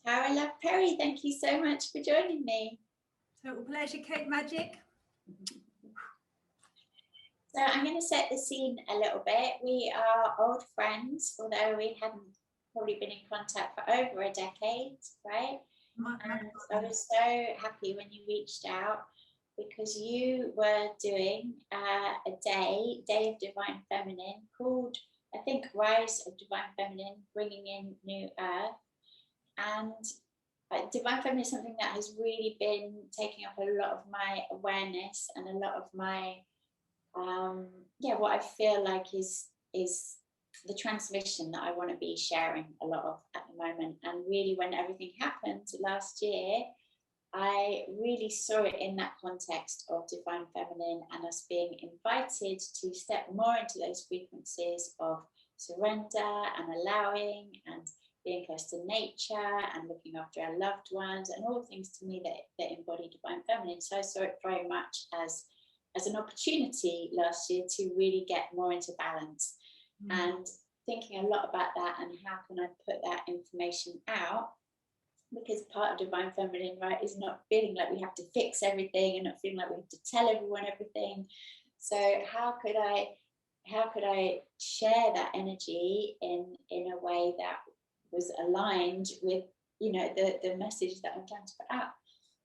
Tara Love Perry, thank you so much for joining me. Total pleasure, Kate Magic. So I'm going to set the scene a little bit. We are old friends, although we hadn't probably been in contact for over a decade, right? And I was so happy when you reached out because you were doing a day of Divine Feminine called, I think, Rise of Divine Feminine, Bringing in New Earth. And Divine Feminine is something that has really been taking up a lot of my awareness and a lot of my what I feel like is the transmission that I want to be sharing a lot of at the moment. And really, when everything happened last year, I really saw it in that context of Divine Feminine and us being invited to step more into those frequencies of surrender and allowing and being close to nature and looking after our loved ones and all things to me that embody Divine Feminine. So I saw it very much as an opportunity last year to really get more into balance and thinking a lot about that and how can I put that information out, because part of Divine Feminine, right, is not feeling like we have to fix everything and not feeling like we have to tell everyone everything. So how could I share that energy in a way that was aligned with, the message that I'm trying to put out?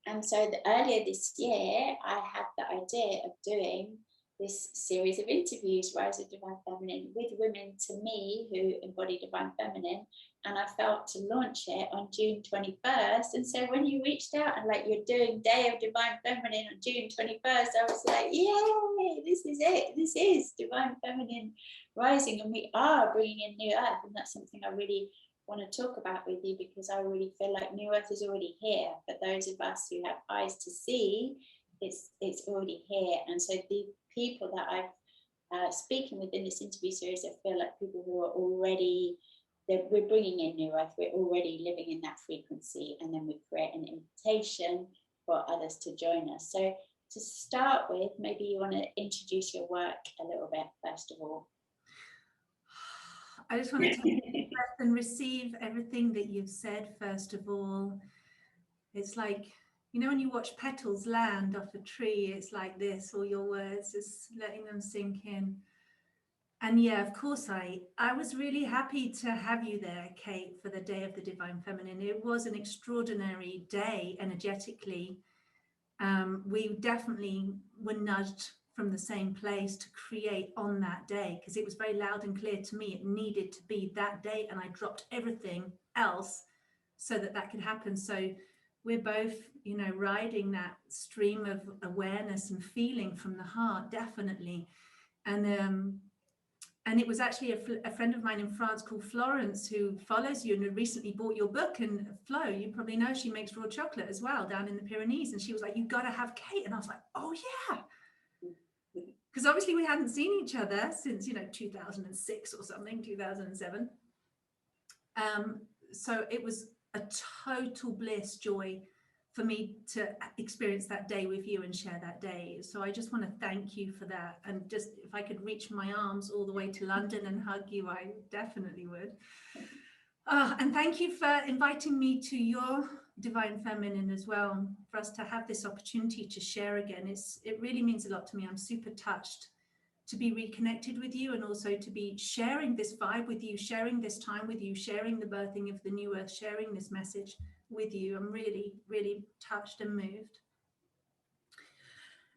And so earlier this year, I had the idea of doing this series of interviews, Rise of Divine Feminine, with women to me who embody Divine Feminine. And I felt to launch it on June 21st. And so when you reached out and you're doing Day of Divine Feminine on June 21st, I was like, yay, this is it. This is Divine Feminine rising. And we are bringing in New Earth. And that's something I really want to talk about with you, because I really feel like New Earth is already here. For those of us who have eyes to see, it's already here. And so the people that I've speaking within this interview series, I feel like people who are already, we're bringing in New Earth, we're already living in that frequency, and then we create an invitation for others to join us. So to start with, maybe you want to introduce your work a little bit, first of all. I just want to take a breath and receive everything that you've said, first of all. It's like, when you watch petals land off a tree, it's like this, all your words, just letting them sink in. And yeah, of course, I was really happy to have you there, Kate, for the Day of the Divine Feminine. It was an extraordinary day energetically. We definitely were nudged from the same place to create on that day, because it was very loud and clear to me it needed to be that day, and I dropped everything else so that could happen. So we're both, riding that stream of awareness and feeling from the heart, definitely. And it was actually a friend of mine in France called Florence, who follows you and had recently bought your book. And Flo, you probably know, she makes raw chocolate as well down in the Pyrenees. And she was like, you've got to have Kate. And I was like, oh yeah. Because obviously we hadn't seen each other since, 2006 or something, 2007. So it was a total bliss, joy for me to experience that day with you and share that day. So I just want to thank you for that. And just, if I could reach my arms all the way to London and hug you, I definitely would. And thank you for inviting me to your Divine Feminine as well, for us to have this opportunity to share again. It really means a lot to me. I'm super touched to be reconnected with you, and also to be sharing this vibe with you, sharing this time with you, sharing the birthing of the New Earth, sharing this message with you. I'm really, really touched and moved.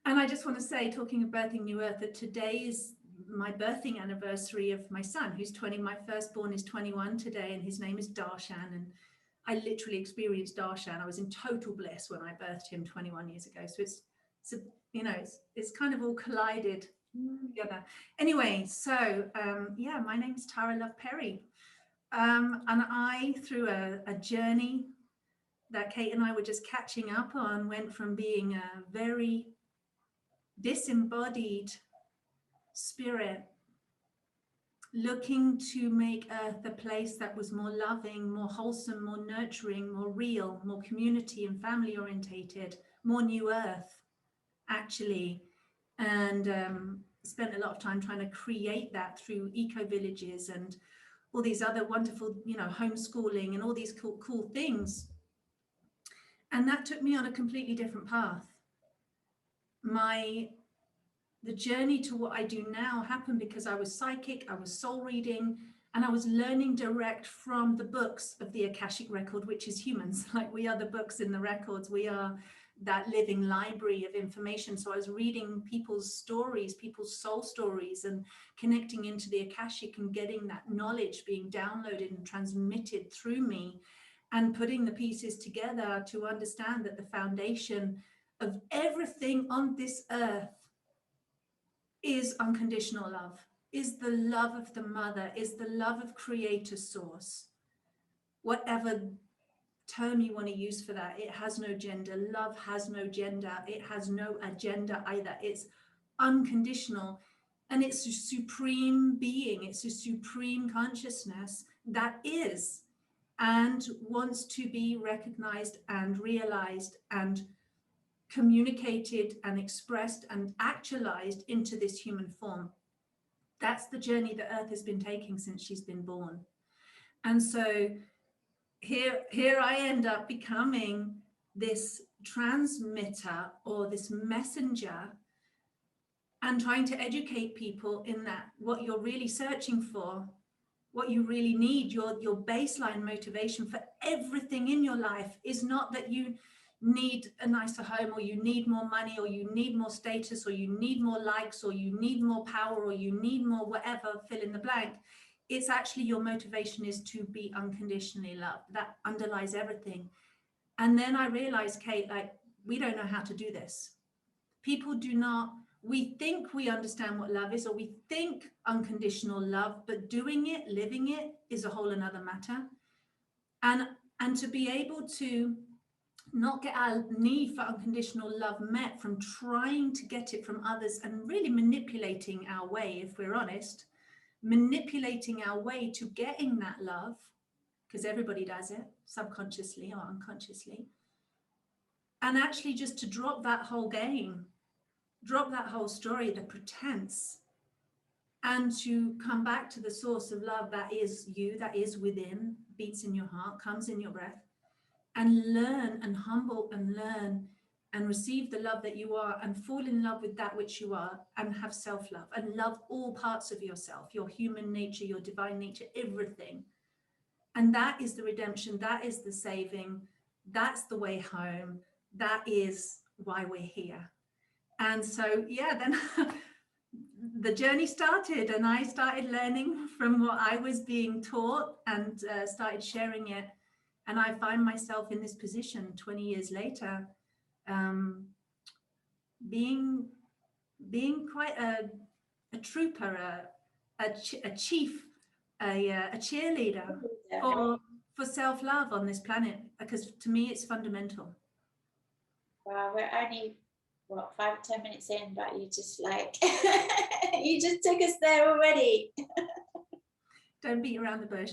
And I just want to say, talking of birthing New Earth, that today is my birthing anniversary of my son, who's 20. My firstborn is 21 today, and his name is Darshan. And I literally experienced Darshan. I was in total bliss when I birthed him 21 years ago. So it's kind of all collided together. Anyway, so my name is Tara Love Perry. And I, through a journey that Kate and I were just catching up on, went from being a very disembodied spirit, looking to make Earth a place that was more loving, more wholesome, more nurturing, more real, more community and family orientated, more New Earth, actually. And spent a lot of time trying to create that through eco villages and all these other wonderful, you know, homeschooling and all these cool things. And that took me on a completely different path. The journey to what I do now happened because I was psychic, I was soul reading, and I was learning direct from the books of the Akashic record, which is humans. Like, we are the books in the records. We are that living library of information. So I was reading people's stories, people's soul stories, and connecting into the Akashic and getting that knowledge being downloaded and transmitted through me, and putting the pieces together to understand that the foundation of everything on this earth is unconditional love, is the love of the mother, is the love of creator source. Whatever term you want to use for that, it has no gender. Love has no gender. It has no agenda either. It's unconditional. And it's a supreme being. It's a supreme consciousness that is and wants to be recognized and realized and communicated and expressed and actualized into this human form. That's the journey that Earth has been taking since she's been born. And so here I end up becoming this transmitter or this messenger, and trying to educate people in that what you're really searching for, what you really need, your baseline motivation for everything in your life is not that you need a nicer home, or you need more money, or you need more status, or you need more likes, or you need more power, or you need more whatever, fill in the blank. It's actually your motivation is to be unconditionally loved. That underlies everything. And then I realized, Kate, like, we don't know how to do this. People do not, we think we understand what love is, or we think unconditional love, but doing it, living it is a whole another matter. And to be able to not get our need for unconditional love met from trying to get it from others, and really manipulating our way, if we're honest, manipulating our way to getting that love, because everybody does it subconsciously or unconsciously. And actually just to drop that whole game, drop that whole story, the pretense, and to come back to the source of love that is you, that is within, beats in your heart, comes in your breath, and learn and humble and learn and receive the love that you are, and fall in love with that which you are, and have self-love and love all parts of yourself, your human nature, your divine nature, everything. And that is the redemption, that is the saving, that's the way home, that is why we're here. And so, yeah, then the journey started, and I started learning from what I was being taught, and started sharing it. And I find myself in this position 20 years later, being quite a trooper, a chief, a cheerleader for self-love on this planet, because to me it's fundamental. Wow, we're only, what, 5 or 10 minutes in, but you just like, you just took us there already. Don't beat around the bush.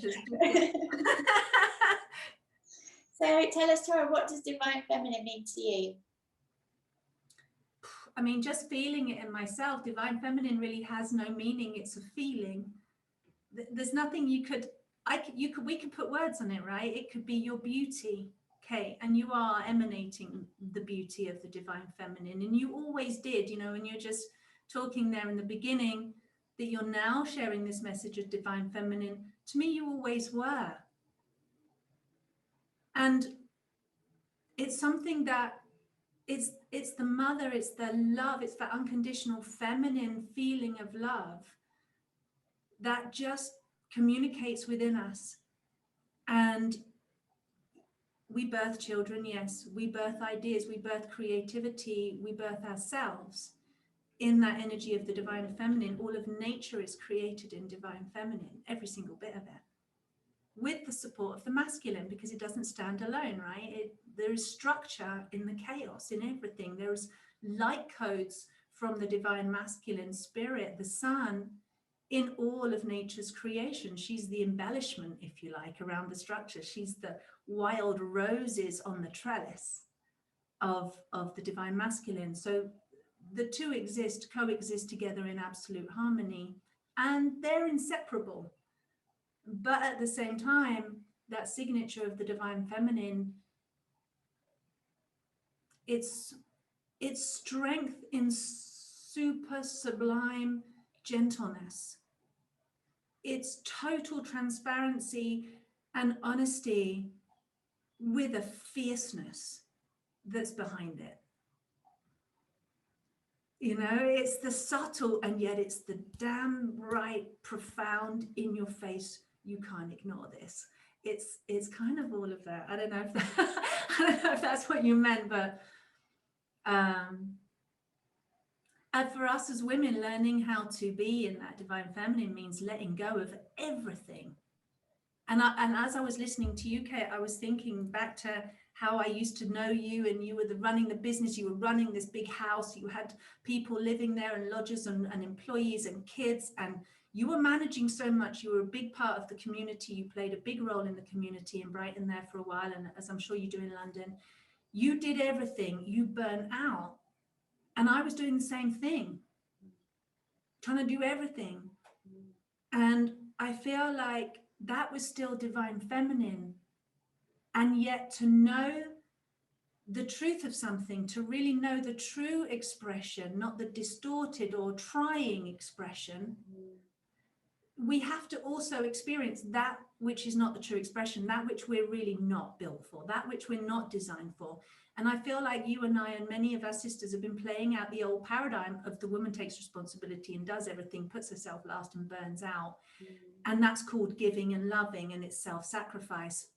So tell us, Tara, what does divine feminine mean to you? I mean, just feeling it in myself, divine feminine really has no meaning. It's a feeling. There's nothing we could put words on it, right? It could be your beauty, okay? And you are emanating the beauty of the divine feminine, and you always did, you know, and you're just talking there in the beginning that you're now sharing this message of divine feminine. To me, you always were. And it's something that it's the mother, it's the love, it's that unconditional feminine feeling of love that just communicates within us. And we birth children, yes, we birth ideas, we birth creativity, we birth ourselves in that energy of the divine feminine. All of nature is created in divine feminine, every single bit of it, with the support of the masculine, because it doesn't stand alone, right? There is structure in the chaos, in everything. There's light codes from the divine masculine spirit, the sun, in all of nature's creation. She's the embellishment, if you like, around the structure. She's the wild roses on the trellis of the divine masculine. So the two coexist together in absolute harmony, and they're inseparable. But at the same time, that signature of the divine feminine, it's strength in super sublime gentleness. It's total transparency and honesty with a fierceness that's behind it. You know, it's the subtle, and yet it's the damn right profound, in your face, you can't ignore this. It's kind of all of that. I don't know if that, I don't know if that's what you meant, but and for us as women, learning how to be in that divine feminine means letting go of everything. And as I was listening to you, Kate, I was thinking back to how I used to know you, and you were running the business, you were running this big house, you had people living there and lodgers and employees and kids, and you were managing so much. You were a big part of the community. You played a big role in the community in Brighton there for a while, and as I'm sure you do in London. You did everything, you burnt out. And I was doing the same thing, trying to do everything. And I feel like that was still divine feminine. And yet to know the truth of something, to really know the true expression, not the distorted or trying expression, we have to also experience that which is not the true expression, that which we're really not built for, that which we're not designed for. And I feel like you and I and many of our sisters have been playing out the old paradigm of the woman takes responsibility and does everything, puts herself last and burns out. And that's called giving and loving, and it's self-sacrifice.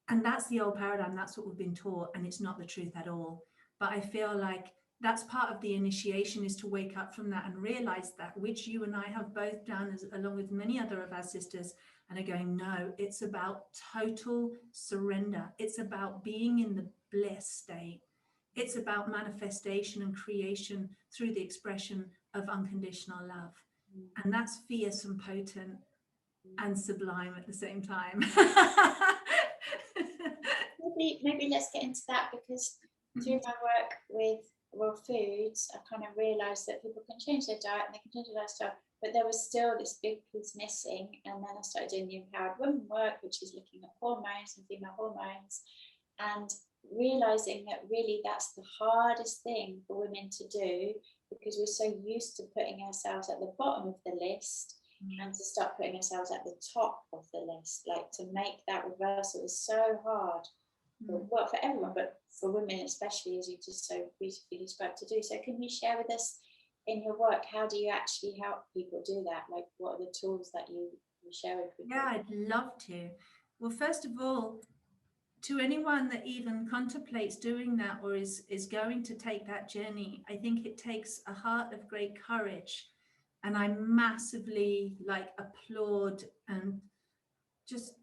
And that's the old paradigm. That's what we've been taught, and it's not the truth at all. But I feel like that's part of the initiation, is to wake up from that and realize that, which you and I have both done, along with many other of our sisters, and are going, no, it's about total surrender. It's about being in the bliss state. It's about manifestation and creation through the expression of unconditional love. And that's fierce and potent and sublime at the same time. maybe let's get into that, because through my work with raw foods, I kind of realized that people can change their diet and they can change their lifestyle, but there was still this big piece missing. And then I started doing the Empowered Women work, which is looking at hormones and female hormones, and realizing that really that's the hardest thing for women to do, because we're so used to putting ourselves at the bottom of the list, and to start putting ourselves at the top of the list, like to make that reversal is so hard. Well, for everyone, but for women especially, as you just so beautifully described, to do. So can you share with us, in your work, how do you actually help people do that? Like, what are the tools that you share with people? Yeah, I'd love to. Well, first of all, to anyone that even contemplates doing that, or is going to take that journey, I think it takes a heart of great courage. And I massively applaud, and just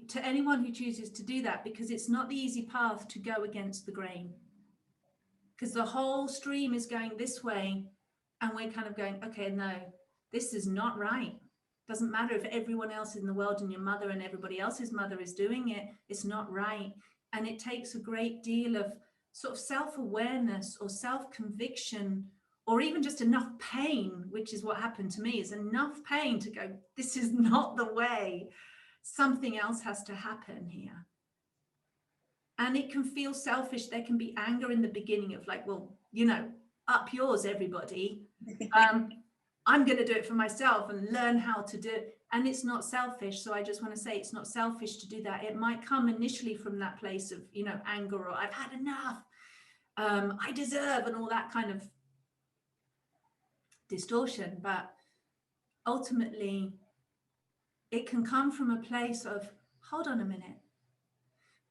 to anyone who chooses to do that, because it's not the easy path to go against the grain, because the whole stream is going this way, and we're kind of going, okay, no, this is not right. Doesn't matter if everyone else in the world and your mother and everybody else's mother is doing it, it's not right. And it takes a great deal of sort of self-awareness or self-conviction, or even just enough pain, which is what happened to me, is enough pain to go, this is not the way. Something else has to happen here. And it can feel selfish. There can be anger in the beginning of like, well, you know, up yours, everybody. I'm going to do it for myself and learn how to do it. And it's not selfish. So I just want to say it's not selfish to do that. It might come initially from that place of, you know, anger, or I've had enough. I deserve, and all that kind of distortion. But ultimately, it can come from a place of, hold on a minute.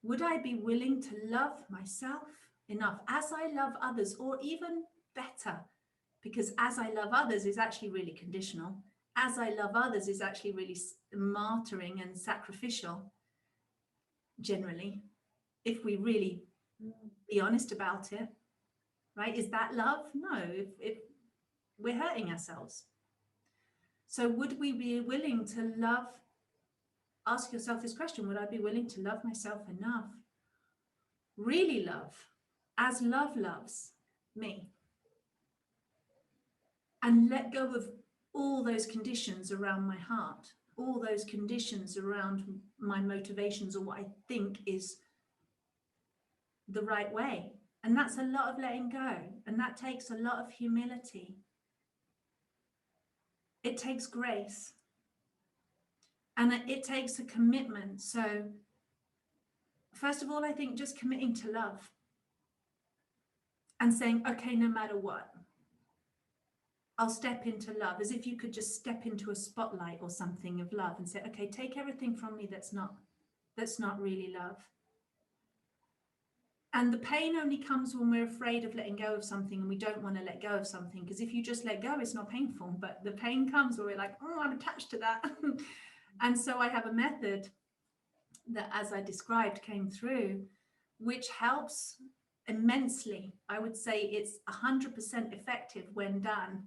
Would I be willing to love myself enough as I love others, or even better? Because as I love others is actually really conditional. As I love others is actually really martyring and sacrificial, generally, if we really be honest about it, right? Is that love? No, if we're hurting ourselves. So would we be willing to love? Ask yourself this question: would I be willing to love myself enough? Really love, as love loves me, and let go of all those conditions around my heart, all those conditions around my motivations or what I think is the right way. And that's a lot of letting go. And that takes a lot of humility. It takes grace. And it takes a commitment. So first of all, I think just committing to love and saying, okay, no matter what, I'll step into love, as if you could just step into a spotlight or something of love and say, okay, take everything from me that's not really love. And the pain only comes when we're afraid of letting go of something and we don't want to let go of something, because if you just let go, it's not painful. But the pain comes where we're like, oh, I'm attached to that. And so I have a method that, as I described, came through, which helps immensely. I would say it's 100% effective when done.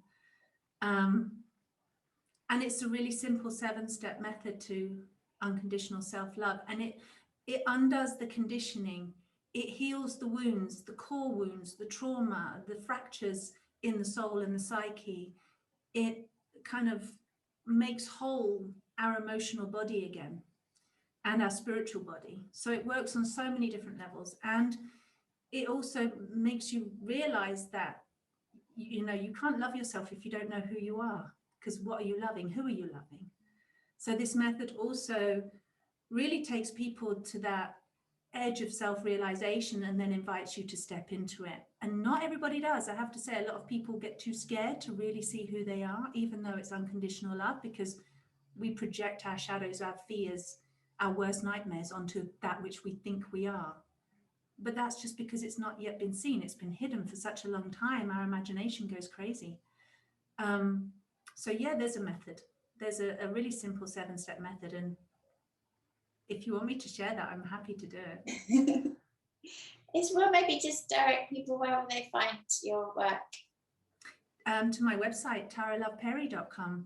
And it's a really simple 7-step method to unconditional self-love. And it undoes the conditioning. It heals the wounds, the core wounds, the trauma, the fractures in the soul and the psyche. It kind of makes whole our emotional body again and our spiritual body. So it works on so many different levels. And it also makes you realize that, you know, you can't love yourself if you don't know who you are, because what are you loving? Who are you loving? So this method also really takes people to that edge of self-realization and then invites you to step into it. And not everybody does. I have to say, a lot of people get too scared to really see who they are, even though it's unconditional love, because we project our shadows, our fears, our worst nightmares onto that which we think we are. But that's just because it's not yet been seen. It's been hidden for such a long time. Our imagination goes crazy. So yeah, there's a method. There's a really simple 7-step method. And if you want me to share that, I'm happy to do it. Well, maybe just direct people where will they find your work? To my website, taraloveperry.com.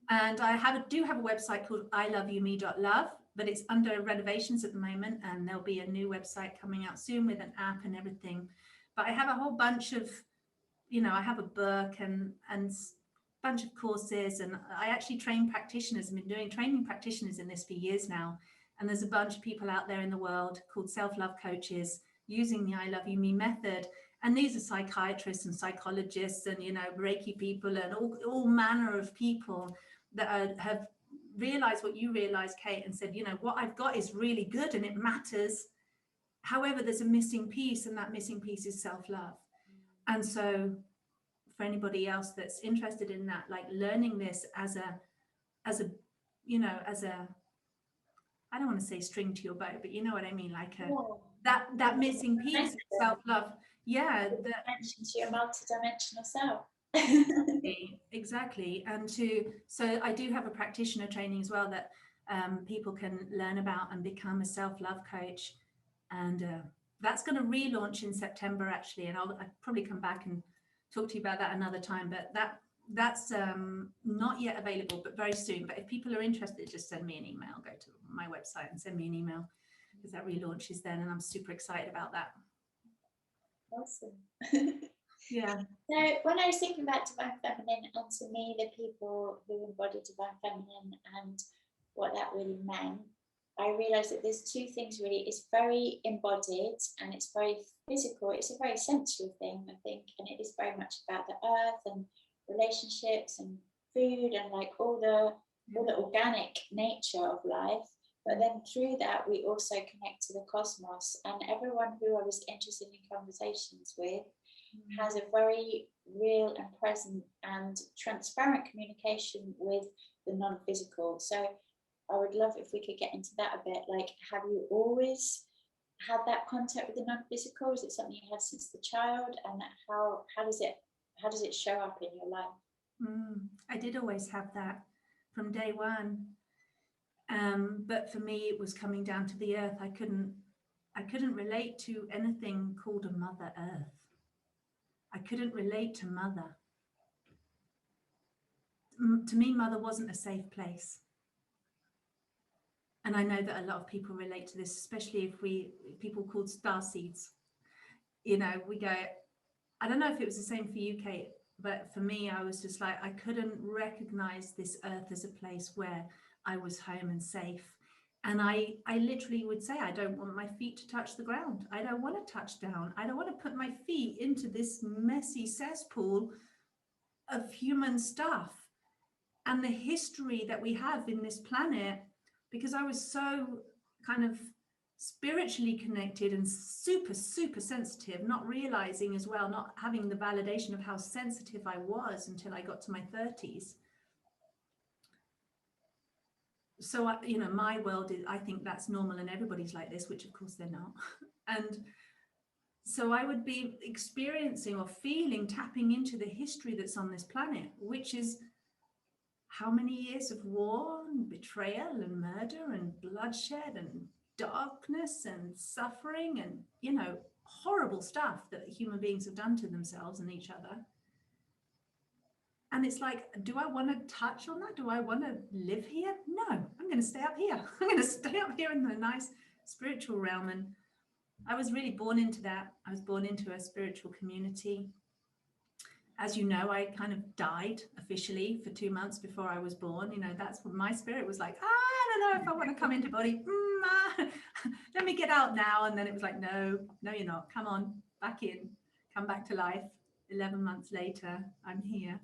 And I do have a website called iloveyoume.love, but it's under renovations at the moment, and there'll be a new website coming out soon with an app and everything. But I have a whole bunch of, you know, I have a book and bunch of courses, and I actually train practitioners. I've been doing training practitioners in this for years now. And there's a bunch of people out there in the world called self-love coaches using the I Love You Me method. And these are psychiatrists and psychologists and, you know, Reiki people and all manner of people that have realized what you realized, Kate, and said, you know, what I've got is really good and it matters. However, there's a missing piece, and that missing piece is self-love. And so for anybody else that's interested in that, like learning this as a, you know, as a, I don't want to say string to your bow, but you know what I mean? Like that missing piece of self-love. Yeah. Dimension to your multidimensional self. Exactly. And so I do have a practitioner training as well that people can learn about and become a self-love coach. And that's going to relaunch in September, actually. And I'll probably come back and talk to you about that another time. But that's not yet available, but very soon. But if people are interested, just send me an email. Go to my website and send me an email, because that relaunches then, and I'm super excited about that. Awesome. Yeah. So when I was thinking about Divine Feminine, and to me, the people who embody Divine Feminine and what that really meant, I realized that there's two things really. It's very embodied and it's very physical. It's a very sensual thing, I think, and it is very much about the earth and relationships and food and like all the organic nature of life. But then through that, we also connect to the cosmos, and everyone who I was interested in conversations with has a very real and present and transparent communication with the non-physical. So I would love if we could get into that a bit. Like, have you always had that contact with the non-physical? Is it something you had since the child? And how does it show up in your life? I did always have that from day one. But for me, it was coming down to the earth. I couldn't relate to anything called a Mother Earth. I couldn't relate to Mother. To me, Mother wasn't a safe place. And I know that a lot of people relate to this, especially if people called star seeds. You know, we go, I don't know if it was the same for you, Kate, but for me, I was just like, I couldn't recognize this earth as a place where I was home and safe. And I literally would say, I don't want my feet to touch the ground. I don't want to touch down. I don't want to put my feet into this messy cesspool of human stuff and the history that we have in this planet, because I was so kind of spiritually connected and super, super sensitive, not realizing as well, not having the validation of how sensitive I was until I got to my 30s. So, you know, my world is, I think that's normal and everybody's like this, which of course they're not. And so I would be experiencing or feeling, tapping into the history that's on this planet, which is how many years of war and betrayal and murder and bloodshed and darkness and suffering and, you know, horrible stuff that human beings have done to themselves and each other. And it's like, do I want to touch on that? Do I want to live here? No, I'm going to stay up here. I'm going to stay up here in the nice spiritual realm. And I was really born into that. I was born into a spiritual community. As you know, I kind of died officially for 2 months before I was born. You know, that's what my spirit was like, I don't know if I want to come into body. Let me get out now. And then it was like, no, you're not. Come on, back in. Come back to life. 11 months later, I'm here.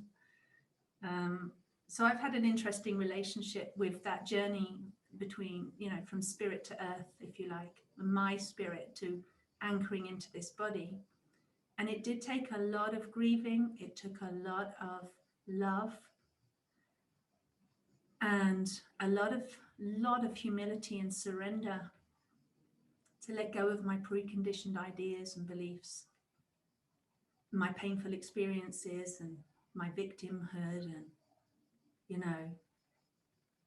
So I've had an interesting relationship with that journey between, you know, from spirit to earth, if you like, my spirit to anchoring into this body. And it did take a lot of grieving. It took a lot of love and a lot of humility and surrender to let go of my preconditioned ideas and beliefs, my painful experiences and my victimhood and, you know,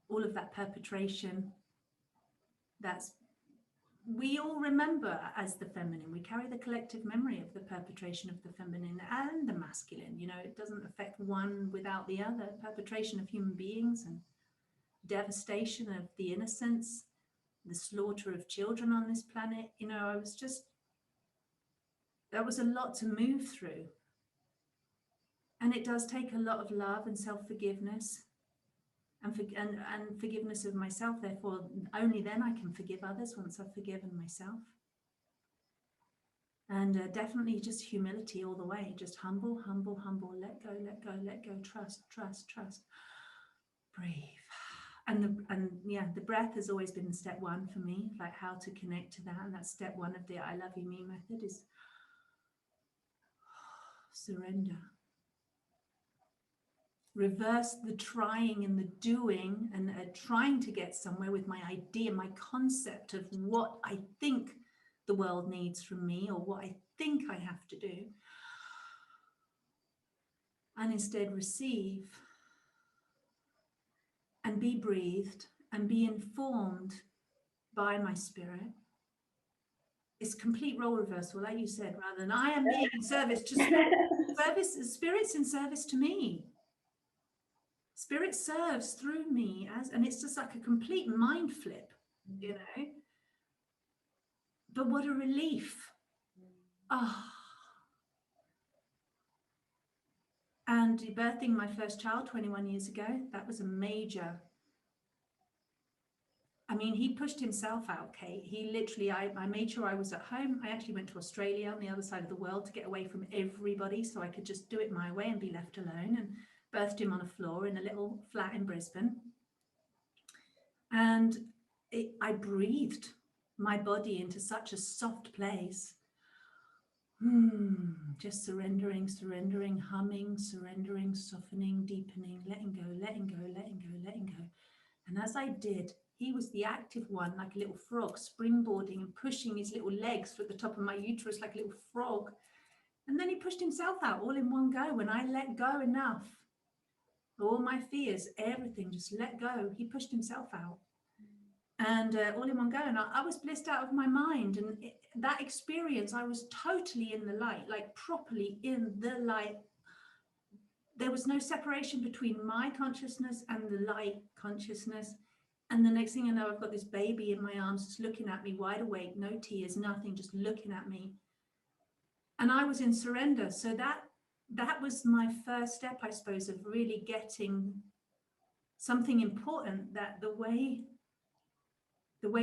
all of that perpetration. That's, we all remember as the feminine, we carry the collective memory of the perpetration of the feminine and the masculine. You know, it doesn't affect one without the other. Perpetration of human beings and devastation of the innocents, the slaughter of children on this planet. You know, I was just, that was a lot to move through. And it does take a lot of love and self-forgiveness and forgiveness of myself. Therefore, only then I can forgive others, once I've forgiven myself. And definitely just humility all the way. Just humble, humble, humble. Let go, let go, let go. Trust, trust, trust. Breathe. And yeah, the breath has always been step one for me, like how to connect to that. And that's step one of the I Love You Me method, is surrender. Reverse the trying and the doing and trying to get somewhere with my idea, my concept of what I think the world needs from me or what I think I have to do. And instead receive and be breathed and be informed by my spirit. It's complete role reversal, like you said, rather than I am being in service to spirit's in service to me. Spirit serves through me and it's just like a complete mind flip, you know. But what a relief. And birthing my first child 21 years ago, that was a major, I mean, he pushed himself out, Kate. He literally, I made sure I was at home. I actually went to Australia on the other side of the world to get away from everybody so I could just do it my way and be left alone, and birthed him on a floor in a little flat in Brisbane. And I breathed my body into such a soft place. Just surrendering, surrendering, humming, surrendering, softening, deepening, letting go, letting go, letting go, letting go. And as I did, he was the active one, like a little frog, springboarding and pushing his little legs through the top of my uterus like a little frog. And then he pushed himself out all in one go. When I let go enough, all my fears, everything, just let go. He pushed himself out. And all in one go. And I was blissed out of my mind. And that experience, I was totally in the light, like properly in the light. There was no separation between my consciousness and the light consciousness. And the next thing I know, I've got this baby in my arms, just looking at me, wide awake, no tears, nothing, just looking at me. And I was in surrender. So that was my first step, I suppose, of really getting something important, that the way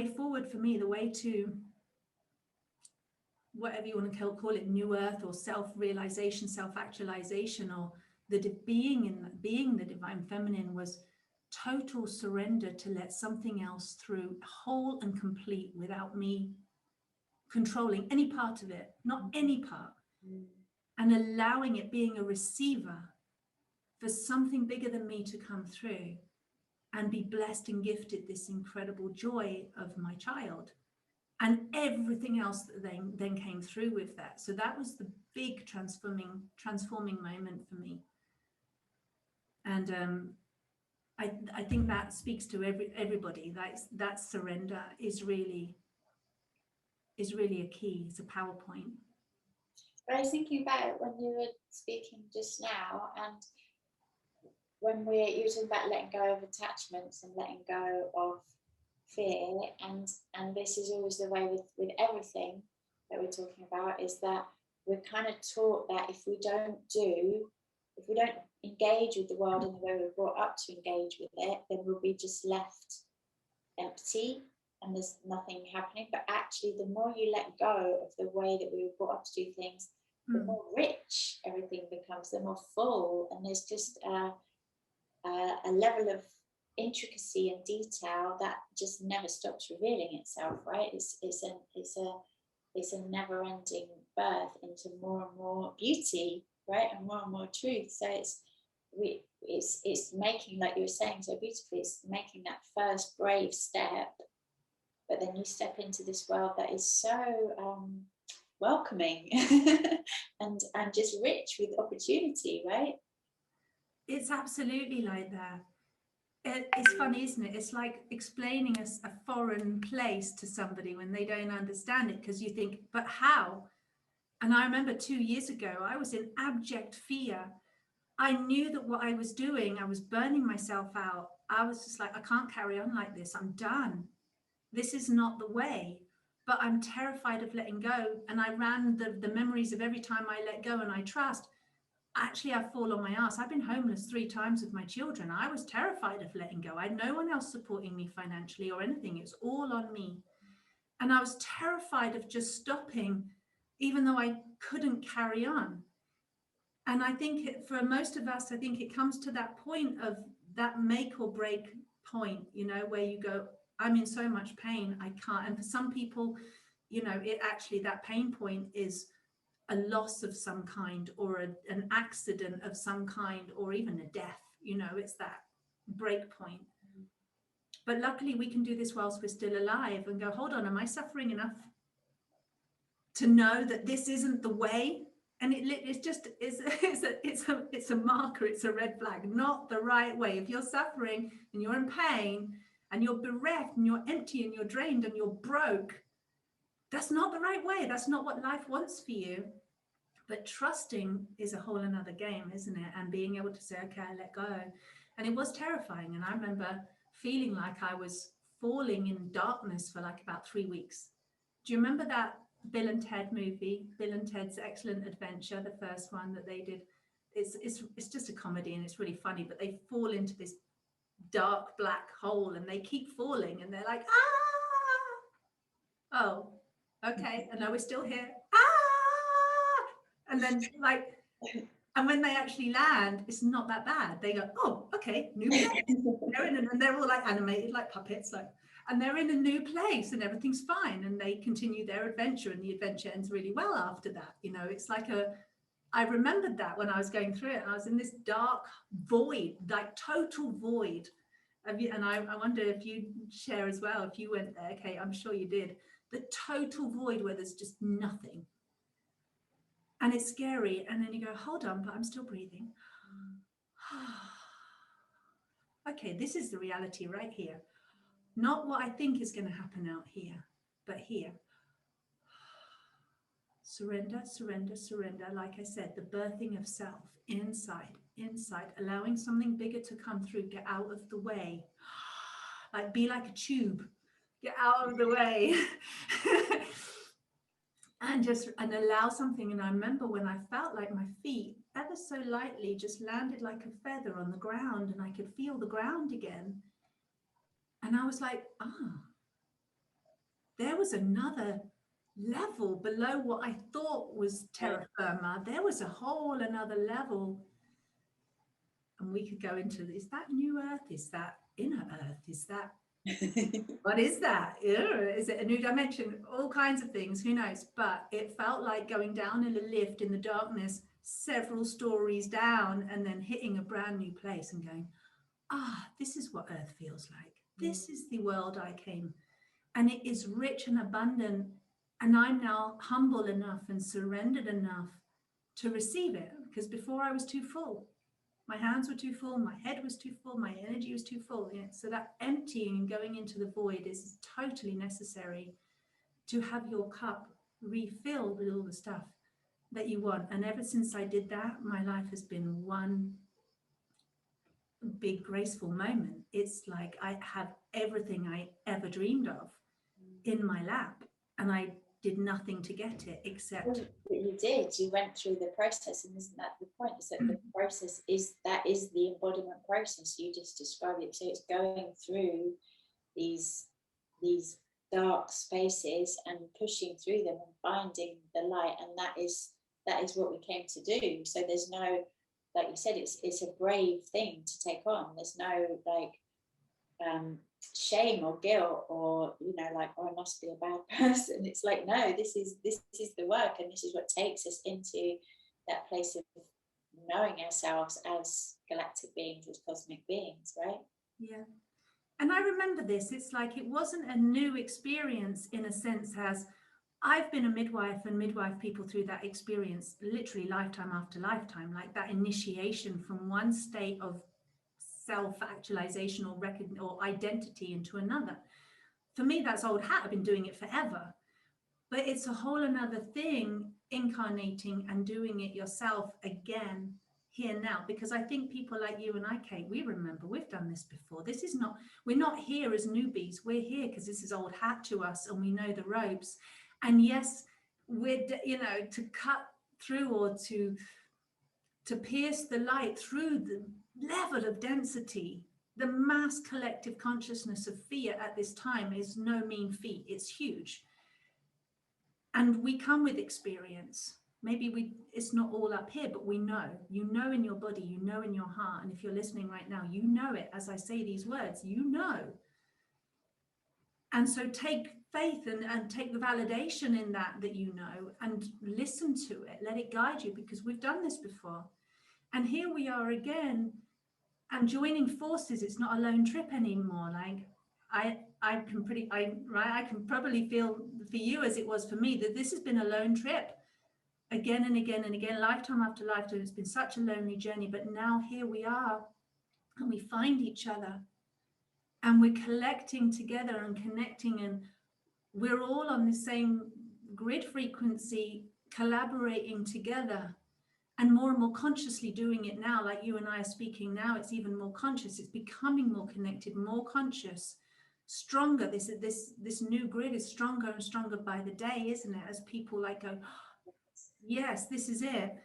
forward for me, the way to whatever you want to call it, new earth or self-realization, self-actualization, or being the divine feminine, was total surrender to let something else through, whole and complete, without me controlling any part of it, not any part, and allowing it, being a receiver for something bigger than me to come through and be blessed and gifted this incredible joy of my child. And everything else that then came through with that. So that was the big transforming moment for me. And I think that speaks to everybody. That surrender is really a key. It's a PowerPoint. I was thinking about when you were speaking just now, and when you were talking about letting go of attachments and letting go of fear, and this is always the way with everything that we're talking about, is that we're kind of taught that if we don't engage with the world in the way we're brought up to engage with it, then we'll be just left empty and there's nothing happening. But actually, the more you let go of the way that we were brought up to do things, the more rich everything becomes, the more full, and there's just a level of intricacy and detail that just never stops revealing itself, right? It's a never-ending birth into more and more beauty, right, and more truth. So it's making, like you were saying so beautifully, it's making that first brave step, but then you step into this world that is so welcoming and just rich with opportunity, right? It's absolutely like that. It's funny, isn't it? It's like explaining a foreign place to somebody when they don't understand it, because you think, but how? And I remember 2 years ago, I was in abject fear. I knew that what I was doing, I was burning myself out. I was just like, I can't carry on like this. I'm done. This is not the way. But I'm terrified of letting go. And I ran the memories of every time I let go and I trust. Actually, I fall on my ass. I've been homeless 3 times with my children. I was terrified of letting go. I had no one else supporting me financially or anything. It's all on me. And I was terrified of just stopping, even though I couldn't carry on. And I think for most of us, I think it comes to that point of that make or break point, where you go, I'm in so much pain, I can't. And for some people, it actually, that pain point is a loss of some kind, or an accident of some kind, or even a death. It's that break point. But luckily we can do this whilst we're still alive and go, hold on, am I suffering enough to know that this isn't the way? And it's a marker, it's a red flag, not the right way. If you're suffering and you're in pain and you're bereft and you're empty and you're drained and you're broke, that's not the right way. That's not what life wants for you. But trusting is a whole another game, isn't it? And being able to say, okay, I let go. And it was terrifying. And I remember feeling like I was falling in darkness for like about 3 weeks. Do you remember that Bill and Ted movie, Bill and Ted's Excellent Adventure, the first one that they did? It's just a comedy and it's really funny, but they fall into this dark black hole and they keep falling and they're like, ah, oh, okay, and now we're still here, ah, and then and when they actually land, it's not that bad. They go, oh, okay, new place. And they're all like animated like puppets, and they're in a new place and everything's fine, and they continue their adventure, and the adventure ends really well after that. It's like I remembered that when I was going through it, and I was in this dark void, like total void. And I wonder if you share as well, if you went there. Okay, I'm sure you did. The total void where there's just nothing. And it's scary. And then you go, hold on, but I'm still breathing. Okay, this is the reality right here. Not what I think is going to happen out here, but here. Surrender, surrender, surrender. Like I said, the birthing of self, inside, allowing something bigger to come through, get out of the way. Like, be like a tube, get out of the way. and allow something. And I remember when I felt like my feet ever so lightly just landed like a feather on the ground, and I could feel the ground again. And I was like, there was another level below what I thought was terra firma. There was a whole another level. And we could go into, is that new earth? Is that inner earth? Is that, what is that? Is it a new dimension? All kinds of things, who knows? But it felt like going down in a lift in the darkness, several stories down, and then hitting a brand new place and going, this is what earth feels like. This is the world I came. And it is rich and abundant. And I'm now humble enough and surrendered enough to receive it, because before I was too full. My hands were too full, my head was too full, my energy was too full. So that emptying and going into the void is totally necessary to have your cup refilled with all the stuff that you want. And ever since I did that, my life has been one big graceful moment. It's like I have everything I ever dreamed of in my lap, and I did nothing to get it except. But you did. You went through the process, and isn't that the point? Is that the process is the embodiment process? You just described it. So it's going through these dark spaces and pushing through them and finding the light, and that is what we came to do. So there's no, like you said, it's a brave thing to take on. There's no shame or guilt or like, I must be a bad person. It's like, no, this is the work, and this is what takes us into that place of knowing ourselves as galactic beings, as cosmic beings, right? Yeah. And I remember this, it's like it wasn't a new experience in a sense, as I've been a midwife and midwife people through that experience literally lifetime after lifetime, like that initiation from one state of self-actualization or identity into another. For me, that's old hat. I've been doing it forever, but it's a whole another thing incarnating and doing it yourself again here now, because I think people like you and I, Kate, we remember we've done this before. This is not, we're not here as newbies. We're here because this is old hat to us and we know the ropes. And yes, we're, to cut through or to pierce the light through the level of density, the mass collective consciousness of fear at this time is no mean feat. It's huge. And we come with experience. Maybe it's not all up here, but we know. You know in your body, you know in your heart. And if you're listening right now, you know it. As I say these words, you know. And so take faith and take the validation in that you know, and listen to it. Let it guide you, because we've done this before. And here we are again, and joining forces. It's not a lone trip anymore. Like I can probably feel for you, as it was for me, that this has been a lone trip again and again and again, lifetime after lifetime. It's been such a lonely journey, but now here we are, and we find each other, and we're collecting together and connecting, and we're all on the same grid frequency, collaborating together. And more consciously doing it now, like you and I are speaking now. It's even more conscious. It's becoming more connected, more conscious, stronger. This new grid is stronger and stronger by the day, isn't it? As people like go, yes, this is it.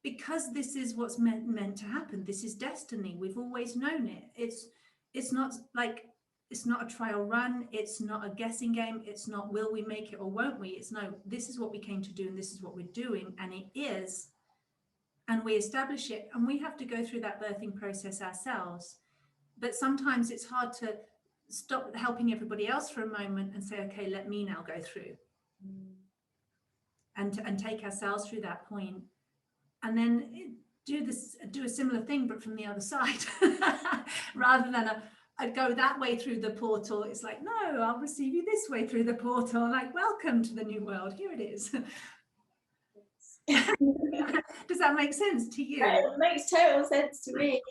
Because this is what's meant to happen. This is destiny. We've always known it. It's not like, it's not a trial run. It's not a guessing game. It's not, will we make it or won't we? It's no, this is what we came to do, and this is what we're doing. And it is, and we establish it, and we have to go through that birthing process ourselves. But sometimes it's hard to stop helping everybody else for a moment and say, okay, let me now go through and take ourselves through that point. And then do a similar thing, but from the other side, rather than I'd go that way through the portal. It's like, no, I'll receive you this way through the portal. Like, welcome to the new world. Here it is. Does that make sense to you? It makes total sense to me.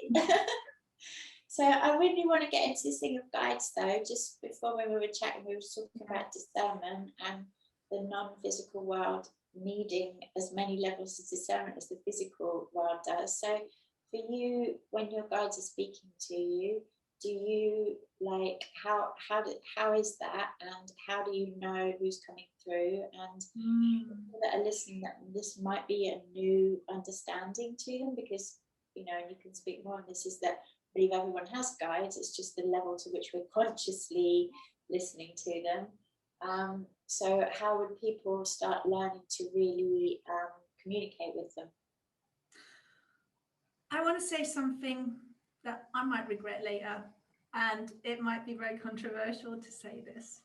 So I really want to get into this thing of guides, though. Just before we were chatting, we were talking about discernment and the non-physical world needing as many levels of discernment as the physical world does. So for you, when your guides are speaking to you, do you like, how is that, and how do you know who's coming through? And people that are listening, that this might be a new understanding to them, because you can speak more on this, is that I believe everyone has guides, it's just the level to which we're consciously listening to them. So how would people start learning to really communicate with them? I want to say something that I might regret later, and it might be very controversial to say this,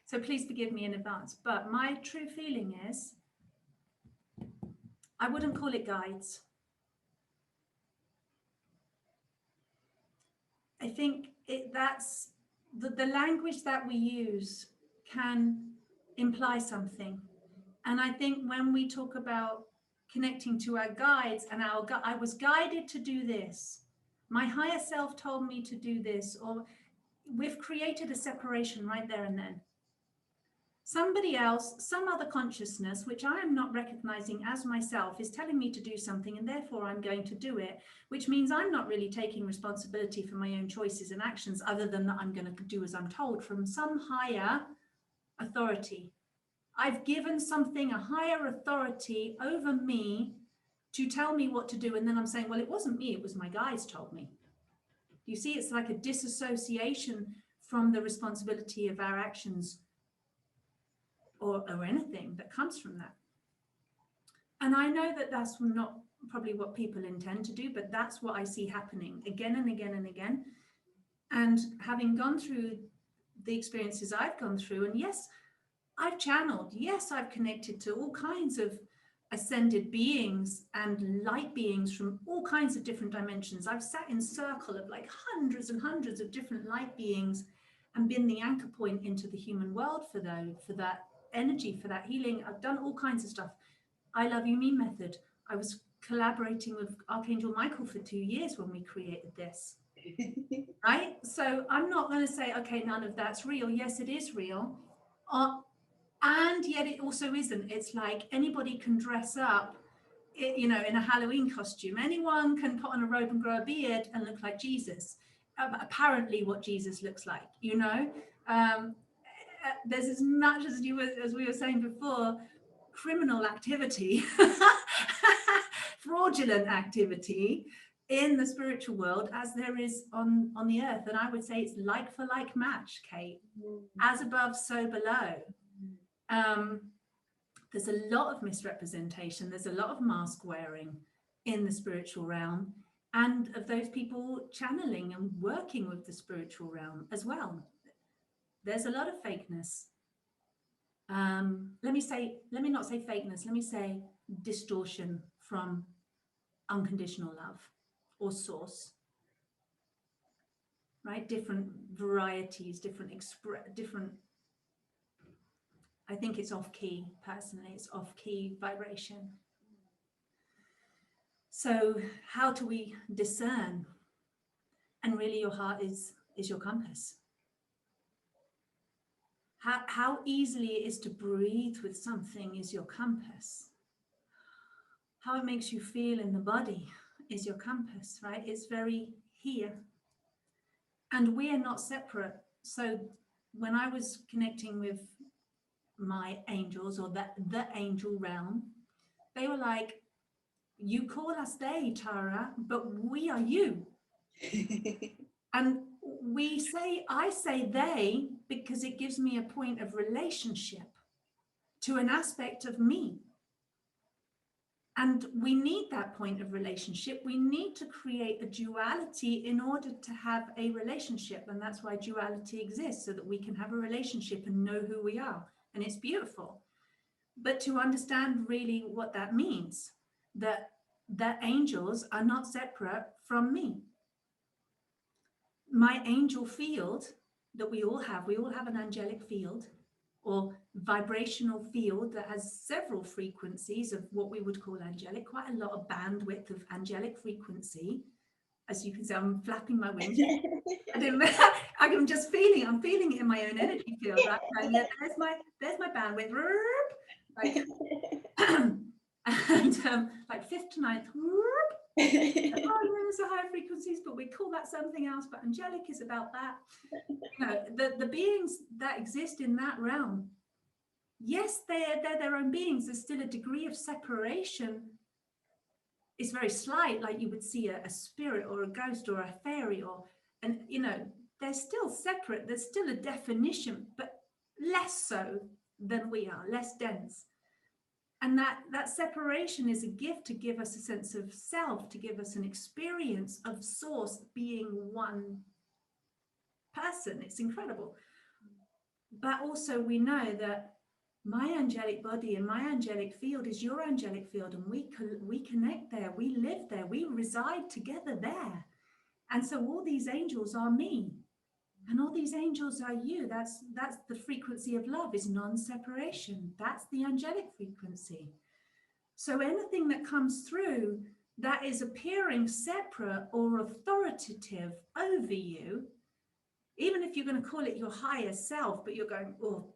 so please forgive me in advance, but my true feeling is I wouldn't call it guides. I think that's the language that we use can imply something. And I think when we talk about connecting to our guides and I was guided to do this, my higher self told me to do this, or we've created a separation right there and then. Somebody else, some other consciousness, which I am not recognizing as myself, is telling me to do something, and therefore I'm going to do it, which means I'm not really taking responsibility for my own choices and actions, other than that I'm going to do as I'm told from some higher authority. I've given something, a higher authority over me, to tell me what to do, and then I'm saying, well, it wasn't me, it was my guides told me. You see, it's like a disassociation from the responsibility of our actions, or anything that comes from that. And I know that that's not probably what people intend to do, but that's what I see happening again and again and again. And having gone through the experiences I've gone through, and yes, I've channeled, yes, I've connected to all kinds of ascended beings and light beings from all kinds of different dimensions. I've sat in circle of like hundreds and hundreds of different light beings and been the anchor point into the human world for that energy, for that healing. I've done all kinds of stuff. I Love You Me method. I was collaborating with Archangel Michael for 2 years when we created this. Right? So I'm not going to say, okay, none of that's real. Yes, it is real. And yet it also isn't. It's like anybody can dress up, in a Halloween costume. Anyone can put on a robe and grow a beard and look like Jesus. Apparently what Jesus looks like, there's as much as we were saying before, criminal activity, fraudulent activity in the spiritual world as there is on the earth. And I would say it's like for like match, Kate. As above, so below. There's a lot of misrepresentation, there's a lot of mask wearing in the spiritual realm, and of those people channeling and working with the spiritual realm as well. There's a lot of fakeness. Let me not say fakeness, let me say distortion from unconditional love or source, right? Different varieties, different I think it's off key, personally, it's off key vibration. So how do we discern? And really your heart is your compass. How easily it is to breathe with something is your compass. How it makes you feel in the body is your compass, right? It's very here. And we are not separate. So when I was connecting with my angels, or the angel realm, they were like, you call us they, Tara, but we are you. And I say they because it gives me a point of relationship to an aspect of me. And we need that point of relationship. We need to create a duality in order to have a relationship. And that's why duality exists, so that we can have a relationship and know who we are. And it's beautiful. But to understand really what that means, that angels are not separate from me. My angel field that we all have an angelic field or vibrational field that has several frequencies of what we would call angelic, quite a lot of bandwidth of angelic frequency. As you can see, I'm flapping my wings. I'm just feeling it in my own energy field, right? There's my bandwidth. Right? And like 5th to 9th, Those are higher frequencies, but we call that something else. But angelic is about that. You know, the beings that exist in that realm, yes, they're their own beings. There's still a degree of separation. It's very slight, like you would see a spirit or a ghost or a fairy, and you know, they're still separate. There's still a definition, but less so than we are, less dense. And that separation is a gift to give us a sense of self, to give us an experience of source being one person. It's incredible. But also we know that my angelic body and my angelic field is your angelic field, and we connect there, we live there, we reside together there. And so all these angels are me, and all these angels are you. That's the frequency of love, is non-separation. That's the angelic frequency. So anything that comes through that is appearing separate or authoritative over you, even if you're going to call it your higher self, but you're going, oh,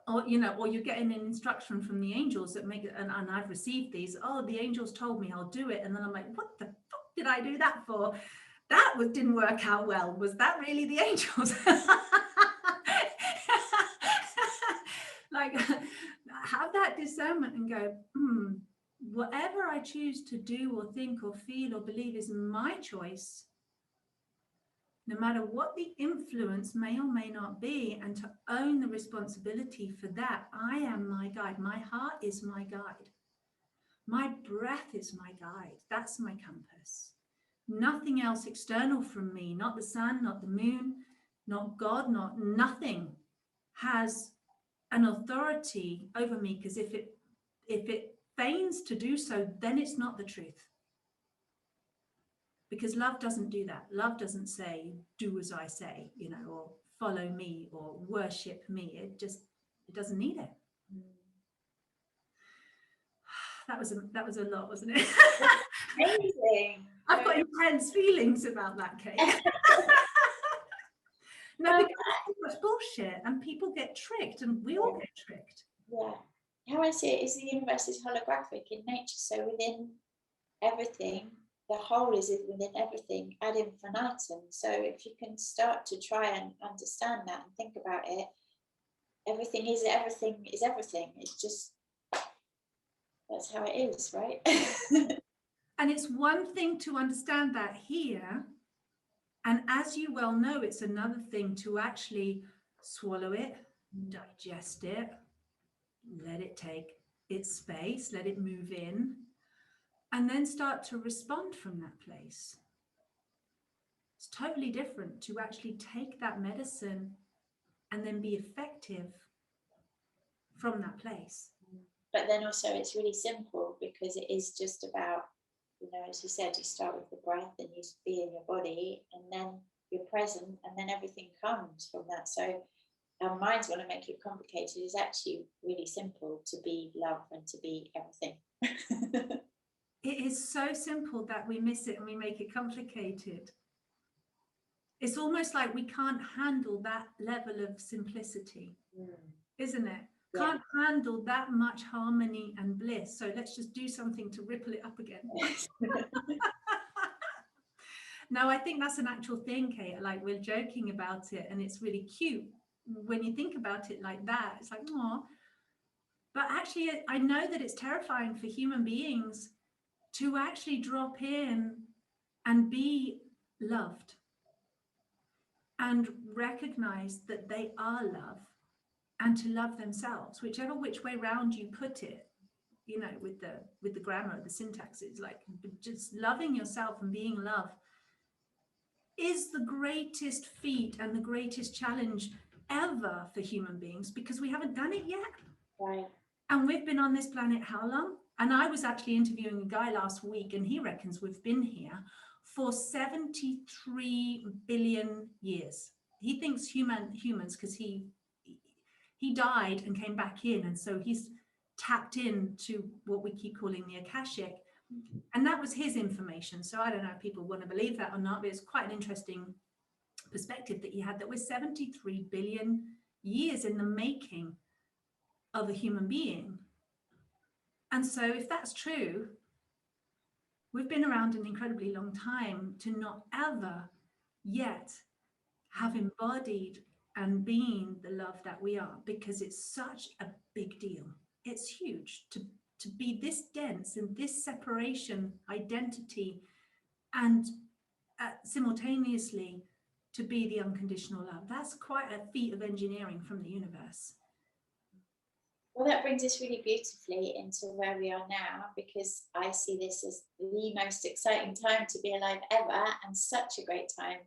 or you know, or you're getting an instruction from the angels that make it, and I've received these. Oh, the angels told me I'll do it, and then I'm like, what the fuck did I do that for? That didn't work out well. Was that really the angels? Like, have that discernment and go, whatever I choose to do or think or feel or believe is my choice, no matter what the influence may or may not be, and to own the responsibility for that. I am my guide. My heart is my guide. My breath is my guide. That's my compass. Nothing else external from me, not the sun, not the moon, not God, not nothing has an authority over me, because if it feigns to do so, then it's not the truth. Because love doesn't do that. Love doesn't say, do as I say, you know, or follow me or worship me. It doesn't need it. That was a lot, wasn't it? Amazing. I've got intense feelings about that, Kate. No, because it's bullshit, and people get tricked, and we all get tricked. Yeah. How I see it is the universe is holographic in nature. So within everything, the whole is within everything ad infinitum. So if you can start to try and understand that and think about it, everything is everything is everything. It's just, that's how it is, right? And it's one thing to understand that here. And as you well know, it's another thing to actually swallow it, digest it, let it take its space, let it move in, and then start to respond from that place. It's totally different to actually take that medicine and then be effective from that place. But then also it's really simple, because it is just about, you know, as you said, you start with the breath and you be in your body, and then you're present, and then everything comes from that. So our minds want to make it complicated. It's actually really simple to be love and to be everything. It is so simple that we miss it and we make it complicated. It's almost like we can't handle that level of simplicity, isn't it? Yeah. Can't handle that much harmony and bliss. So let's just do something to ripple it up again. No, I think that's an actual thing, Kate. Like, we're joking about it, and it's really cute when you think about it like that. It's like, oh, but actually, I know that it's terrifying for human beings to actually drop in and be loved and recognize that they are love, and to love themselves, whichever which way round you put it, you know, with the grammar, the syntax, is like just loving yourself and being love is the greatest feat and the greatest challenge ever for human beings, because we haven't done it yet. Right. And we've been on this planet how long? And I was actually interviewing a guy last week, and he reckons we've been here for 73 billion years. He thinks humans, because he died and came back in, and so he's tapped into what we keep calling the Akashic. And that was his information. So I don't know if people want to believe that or not, but it's quite an interesting perspective that he had, that we're 73 billion years in the making of a human being. And so if that's true, We've been around an incredibly long time to not ever yet have embodied and been the love that we are, because it's such a big deal. It's huge to be this dense and this separation identity, and simultaneously to be the unconditional love. That's quite a feat of engineering from the universe. Well, that brings us really beautifully into where we are now, because I see this as the most exciting time to be alive ever, and such a great time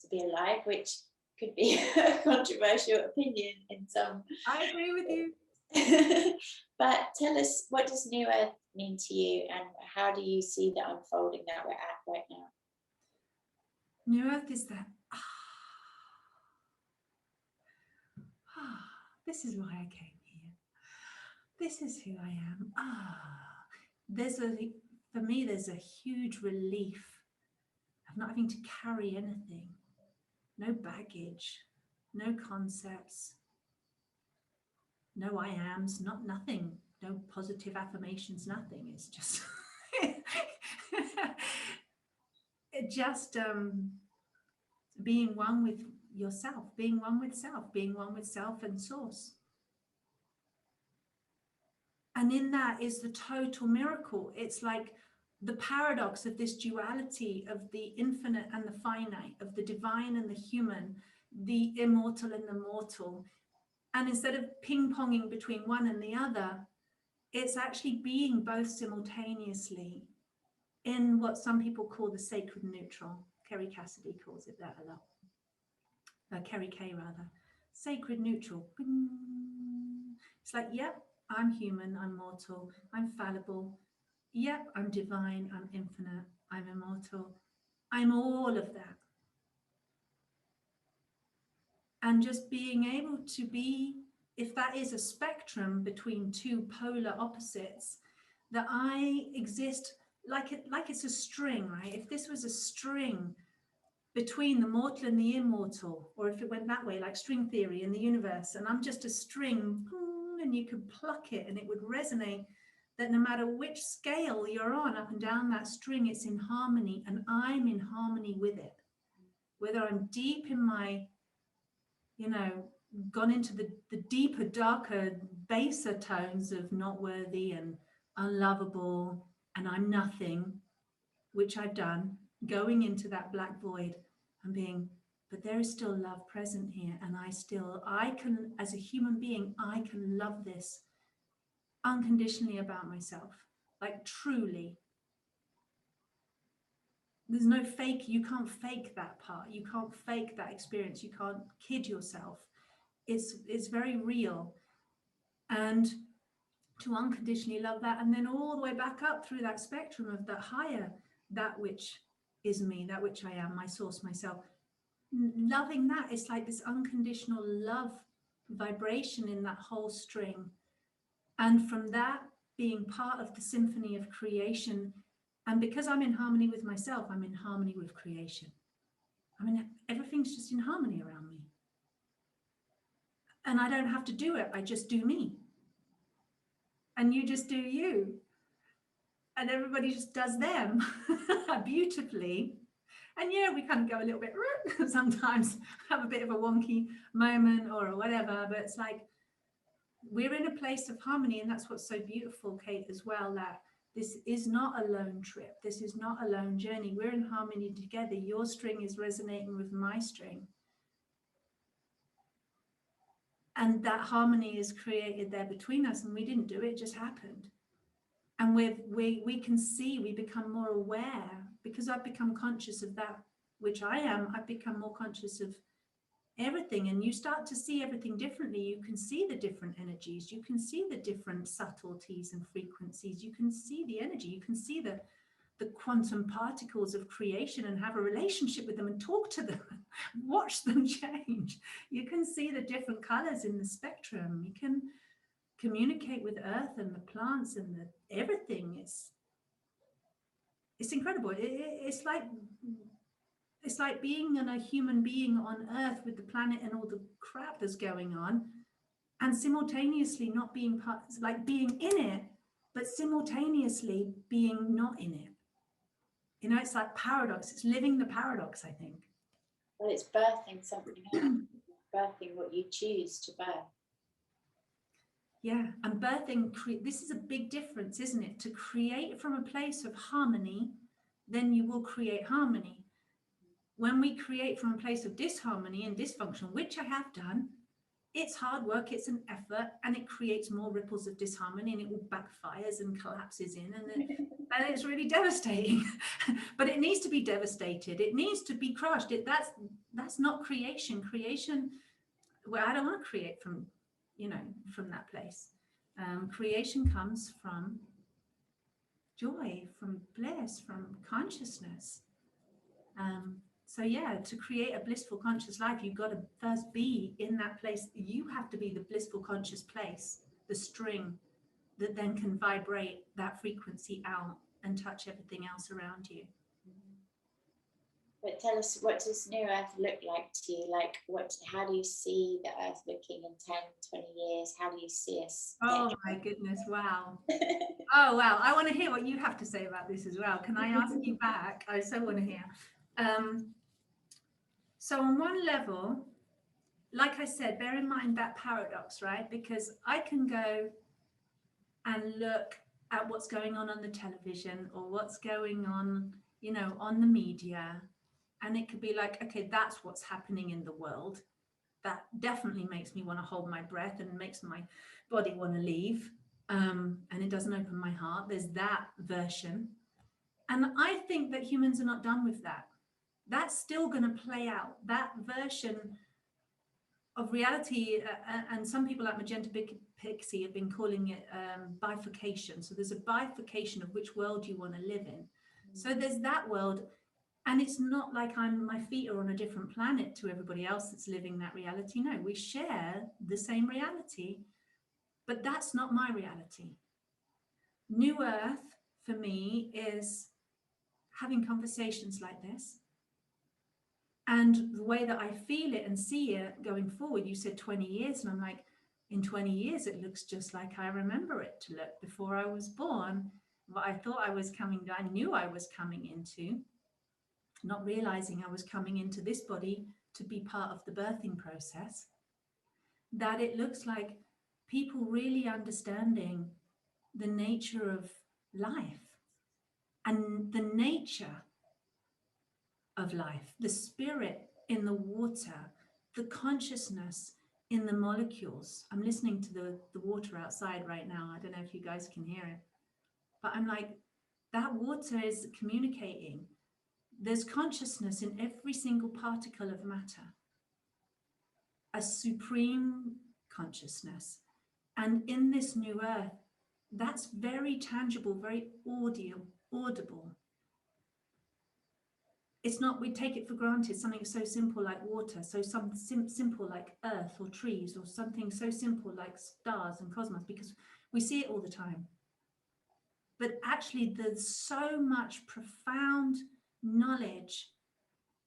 to be alive, which could be a controversial opinion in some. I agree with you. But tell us, what does New Earth mean to you, and how do you see the unfolding that we're at right now? New Earth is that, this is why I came here. This is who I am. For me, there's a huge relief of not having to carry anything. No baggage, no concepts, no I ams, nothing, no positive affirmations, nothing. It's just, being one with yourself, being one with self, being one with self and source. And in that is the total miracle. It's like the paradox of this duality of the infinite and the finite, of the divine and the human, the immortal and the mortal. And instead of ping-ponging between one and the other, it's actually being both simultaneously in what some people call the sacred neutral. Kerry Cassidy calls it that a lot. Kerry K rather. Sacred neutral. Bing. It's like, yep, I'm human, I'm mortal, I'm fallible. Yep, I'm divine, I'm infinite, I'm immortal. I'm all of that. And just being able to be, if that is a spectrum between two polar opposites, that I exist like it's a string, right? If this was a string between the mortal and the immortal, or if it went that way, like string theory in the universe, and I'm just a string, and you could pluck it and it would resonate, that no matter which scale you're on up and down that string, it's in harmony, and I'm in harmony with it. Whether I'm deep in my, gone into the deeper, darker, baser tones of not worthy and unlovable, and I'm nothing, which I've done, going into that black void and being, but there is still love present here. And I can, as a human being, I can love this unconditionally about myself, like truly. There's no fake, you can't fake that part. You can't fake that experience. You can't kid yourself. It's very real. And to unconditionally love that, and then all the way back up through that spectrum of that higher, that which is me, that which I am, my source, myself. Loving that, it's like this unconditional love vibration in that whole string. And from that, being part of the symphony of creation. And because I'm in harmony with myself, I'm in harmony with creation. I mean, everything's just in harmony around me. And I don't have to do it, I just do me. And you just do you. And everybody just does them beautifully. And yeah, we kind of go a little bit, sometimes have a bit of a wonky moment or whatever, but it's like, we're in a place of harmony. And that's what's so beautiful, Kate, as well, that this is not a lone trip. This is not a lone journey. We're in harmony together. Your string is resonating with my string. And that harmony is created there between us. And we didn't do it, it just happened. And we can see, we become more aware, because I've become conscious of that, which I am. I've become more conscious of everything, and you start to see everything differently. You can see the different energies, you can see the different subtleties and frequencies, you can see the energy, you can see the quantum particles of creation and have a relationship with them and talk to them, watch them change. You can see the different colors in the spectrum. You can communicate with earth and the plants and everything. It's incredible. It's like being a human being on earth with the planet and all the crap that's going on, and simultaneously not being part, like being in it, but simultaneously being not in it. You know, it's like paradox. It's living the paradox, I think. Well, it's birthing something out, birthing what you choose to birth. Yeah, and birthing, this is a big difference, isn't it? To create from a place of harmony, then you will create harmony. When we create from a place of disharmony and dysfunction, which I have done, it's hard work, it's an effort, and it creates more ripples of disharmony, and it all backfires and collapses in, and it's really devastating. But it needs to be devastated. It needs to be crushed. That's not creation. Creation, well, I don't want to create from, you know, from that place. Creation comes from joy, from bliss, from consciousness. So yeah, to create a blissful conscious life, you've got to first be in that place. You have to be the blissful conscious place, the string that then can vibrate that frequency out and touch everything else around you. But tell us, what does New Earth look like to you? Like, how do you see the Earth looking in 10, 20 years? How do you see us? Oh my goodness, wow. Oh wow, I want to hear what you have to say about this as well. Can I ask you back? I so want to hear. So on one level, like I said, bear in mind that paradox, right? Because I can go and look at what's going on the television or what's going on, you know, on the media. And it could be like, okay, that's what's happening in the world. That definitely makes me want to hold my breath and makes my body want to leave. And it doesn't open my heart. There's that version. And I think that humans are not done with that. That's still going to play out. That version of reality, and some people like Magenta Pixie have been calling it bifurcation. So there's a bifurcation of which world you want to live in. So there's that world, and it's not like my feet are on a different planet to everybody else that's living that reality. No, we share the same reality, but that's not my reality. New Earth for me is having conversations like this. And the way that I feel it and see it going forward, you said 20 years, and I'm like, in 20 years, it looks just like I remember it to look before I was born. What I thought I was I knew I was coming into, not realizing I was coming into this body to be part of the birthing process, that it looks like people really understanding the nature of life and the nature of life, the spirit in the water, the consciousness in the molecules. I'm listening to the water outside right now. I don't know if you guys can hear it, but I'm like, that water is communicating. There's consciousness in every single particle of matter, a supreme consciousness. And in this new earth, that's very tangible, very audible. It's not, we take it for granted, something so simple like water, so something simple like earth or trees, or something so simple like stars and cosmos, because we see it all the time. But actually, there's so much profound knowledge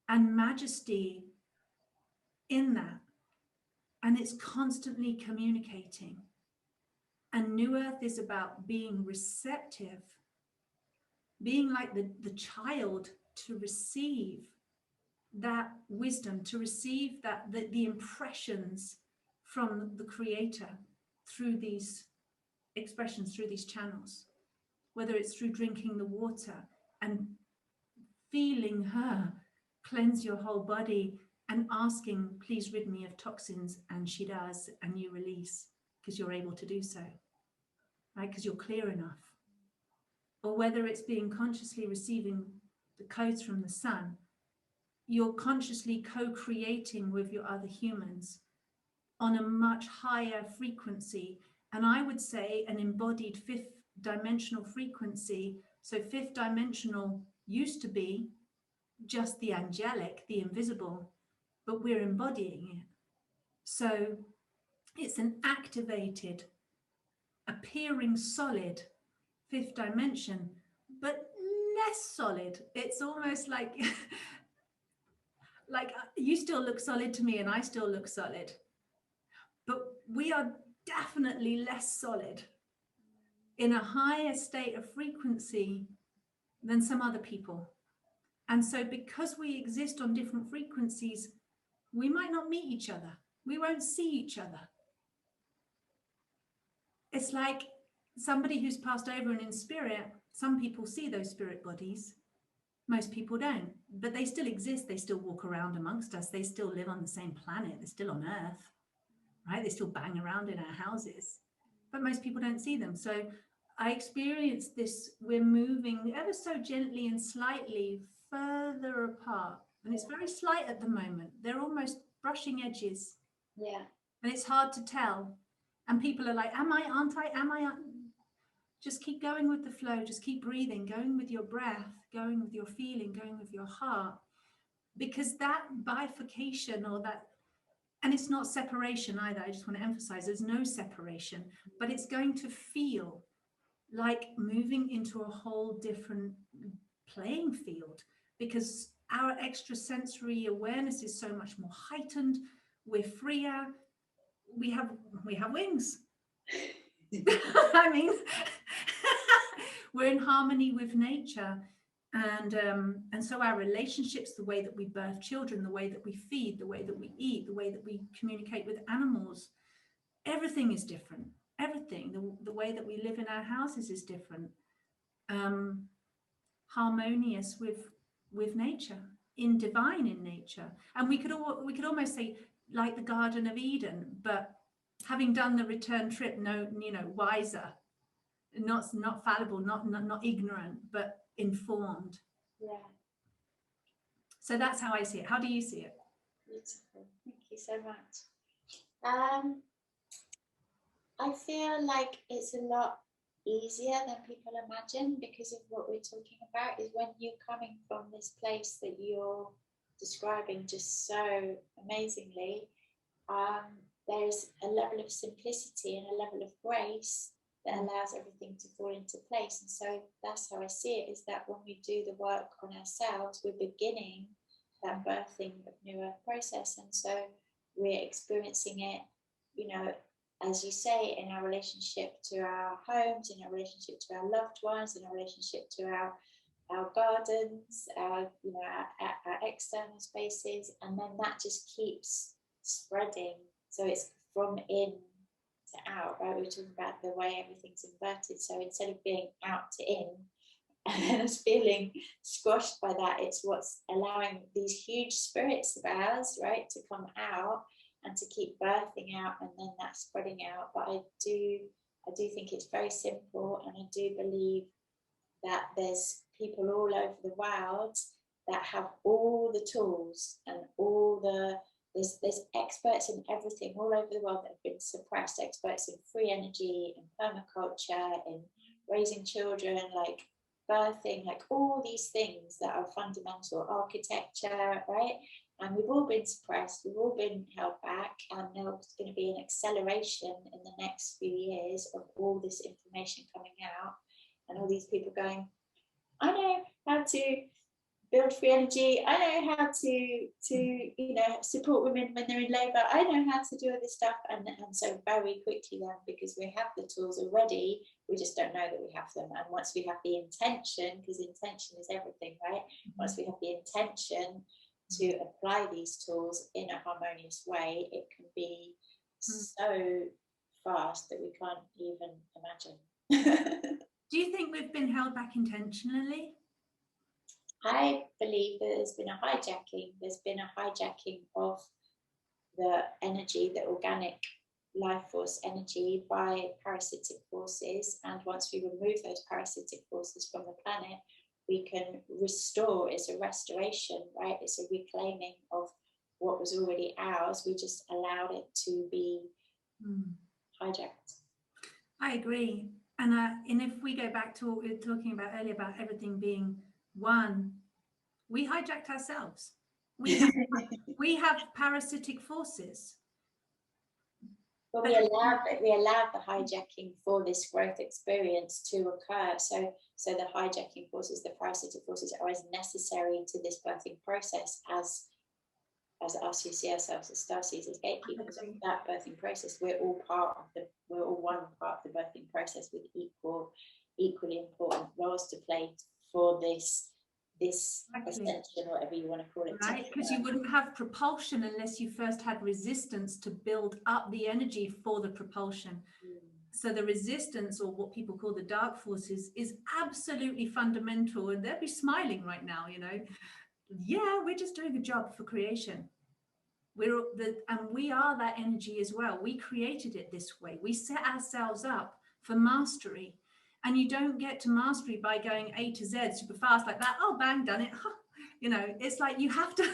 and majesty in that. And it's constantly communicating. And New Earth is about being receptive, being like the child to receive that wisdom, to receive that the impressions from the creator through these expressions, through these channels, whether it's through drinking the water and feeling her cleanse your whole body and asking, please rid me of toxins, and she does, and you release because you're able to do so, right? Because you're clear enough. Or whether it's being consciously receiving the codes from the sun, you're consciously co-creating with your other humans on a much higher frequency. And I would say an embodied fifth dimensional frequency. So fifth dimensional used to be just the angelic, the invisible, but we're embodying it. So it's an activated, appearing solid fifth dimension, but less solid. It's almost like like you still look solid to me and I still look solid, but we are definitely less solid in a higher state of frequency than some other people. And so because we exist on different frequencies, we might not meet each other. We won't see each other. It's like somebody who's passed over and in spirit, some people see those spirit bodies. Most people don't, but they still exist. They still walk around amongst us. They still live on the same planet. They're still on Earth, right? They still bang around in our houses, but most people don't see them. So I experienced this. We're moving ever so gently and slightly further apart. And it's very slight at the moment. They're almost brushing edges. Yeah. And it's hard to tell. And people are like, am I, aren't I, am I? Just keep going with the flow. Just keep breathing, going with your breath, going with your feeling, going with your heart. Because that bifurcation or that, and it's not separation either. I just want to emphasize there's no separation, but it's going to feel like moving into a whole different playing field because our extrasensory awareness is so much more heightened. We're freer. We have wings. I mean, we're in harmony with nature, and so our relationships, the way that we birth children, the way that we feed, the way that we eat, the way that we communicate with animals, everything is different. Everything, the way that we live in our houses is different. Harmonious with nature, divine in nature, and we could almost say like the Garden of Eden, but having done the return trip, wiser, not fallible, not ignorant, but informed. Yeah. So that's how I see it. How do you see it? Beautiful. Thank you so much. I feel like it's a lot easier than people imagine because of what we're talking about is when you're coming from this place that you're describing just so amazingly, there's a level of simplicity and a level of grace that allows everything to fall into place. And so that's how I see it, is that when we do the work on ourselves, we're beginning that birthing of new earth process. And so we're experiencing it, as you say, in our relationship to our homes, in our relationship to our loved ones, in our relationship to our gardens, our external spaces, and then that just keeps spreading. So it's from in to out, right? We were talking about the way everything's inverted. So instead of being out to in and then us feeling squashed by that, it's what's allowing these huge spirits of ours, right, to come out and to keep birthing out, and then that spreading out. But I do think it's very simple, and I do believe that there's people all over the world that have all the tools and all the there's experts in everything all over the world that have been suppressed, experts in free energy, in permaculture, in raising children, like birthing, like all these things that are fundamental, architecture, right? And we've all been suppressed, we've all been held back, and there's going to be an acceleration in the next few years of all this information coming out, and all these people going, I know how to build free energy, I know how to support women when they're in labour, I know how to do all this stuff, and so very quickly then, because we have the tools already, we just don't know that we have them. And once we have the intention, because intention is everything, right? Once we have the intention to apply these tools in a harmonious way, it can be so fast that we can't even imagine. Do you think we've been held back intentionally? I believe that there's been a hijacking. There's been a hijacking of the energy, the organic life force energy, by parasitic forces. And once we remove those parasitic forces from the planet, we can restore. It's a restoration, right? It's a reclaiming of what was already ours. We just allowed it to be hijacked. I agree. And if we go back to what we were talking about earlier about everything being one, we hijacked ourselves. We have parasitic forces. But we allowed the hijacking for this growth experience to occur. So the hijacking forces, the parasitic forces, are as necessary to this birthing process as us who see ourselves as starseeds, as gatekeepers of that birthing process. We're all one part of the birthing process with equally important roles to play for this this ascension, whatever you want to call it. Right, because you wouldn't have propulsion unless you first had resistance to build up the energy for the propulsion. So the resistance, or what people call the dark forces, is absolutely fundamental, and they'll be smiling right now, you know. Yeah, we're just doing a job for creation. And we are that energy as well. We created it this way. We set ourselves up for mastery. And you don't get to mastery by going A to Z super fast like that. Oh, bang, done it. You know, it's like you have to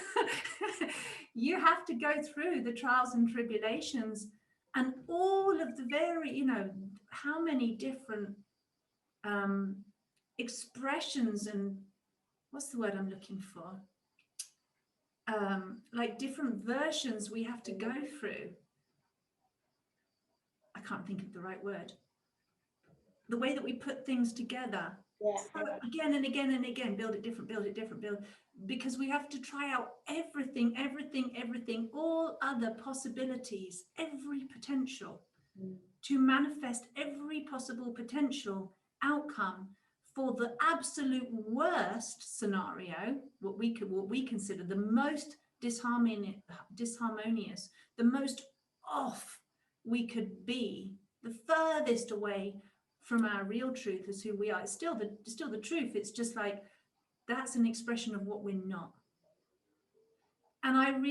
you have to go through the trials and tribulations and all of the you know, how many different expressions, and what's the word I'm looking for? Like different versions we have to go through. I can't think of the right word. The way that we put things together. Yeah. So again and again and again, build it different, because we have to try out everything, all other possibilities, every potential, to manifest every possible potential outcome for the absolute worst scenario, what we consider the most disharmonious, the most off we could be, the furthest away from our real truth as who we are. It's still the truth. It's just like, that's an expression of what we're not. And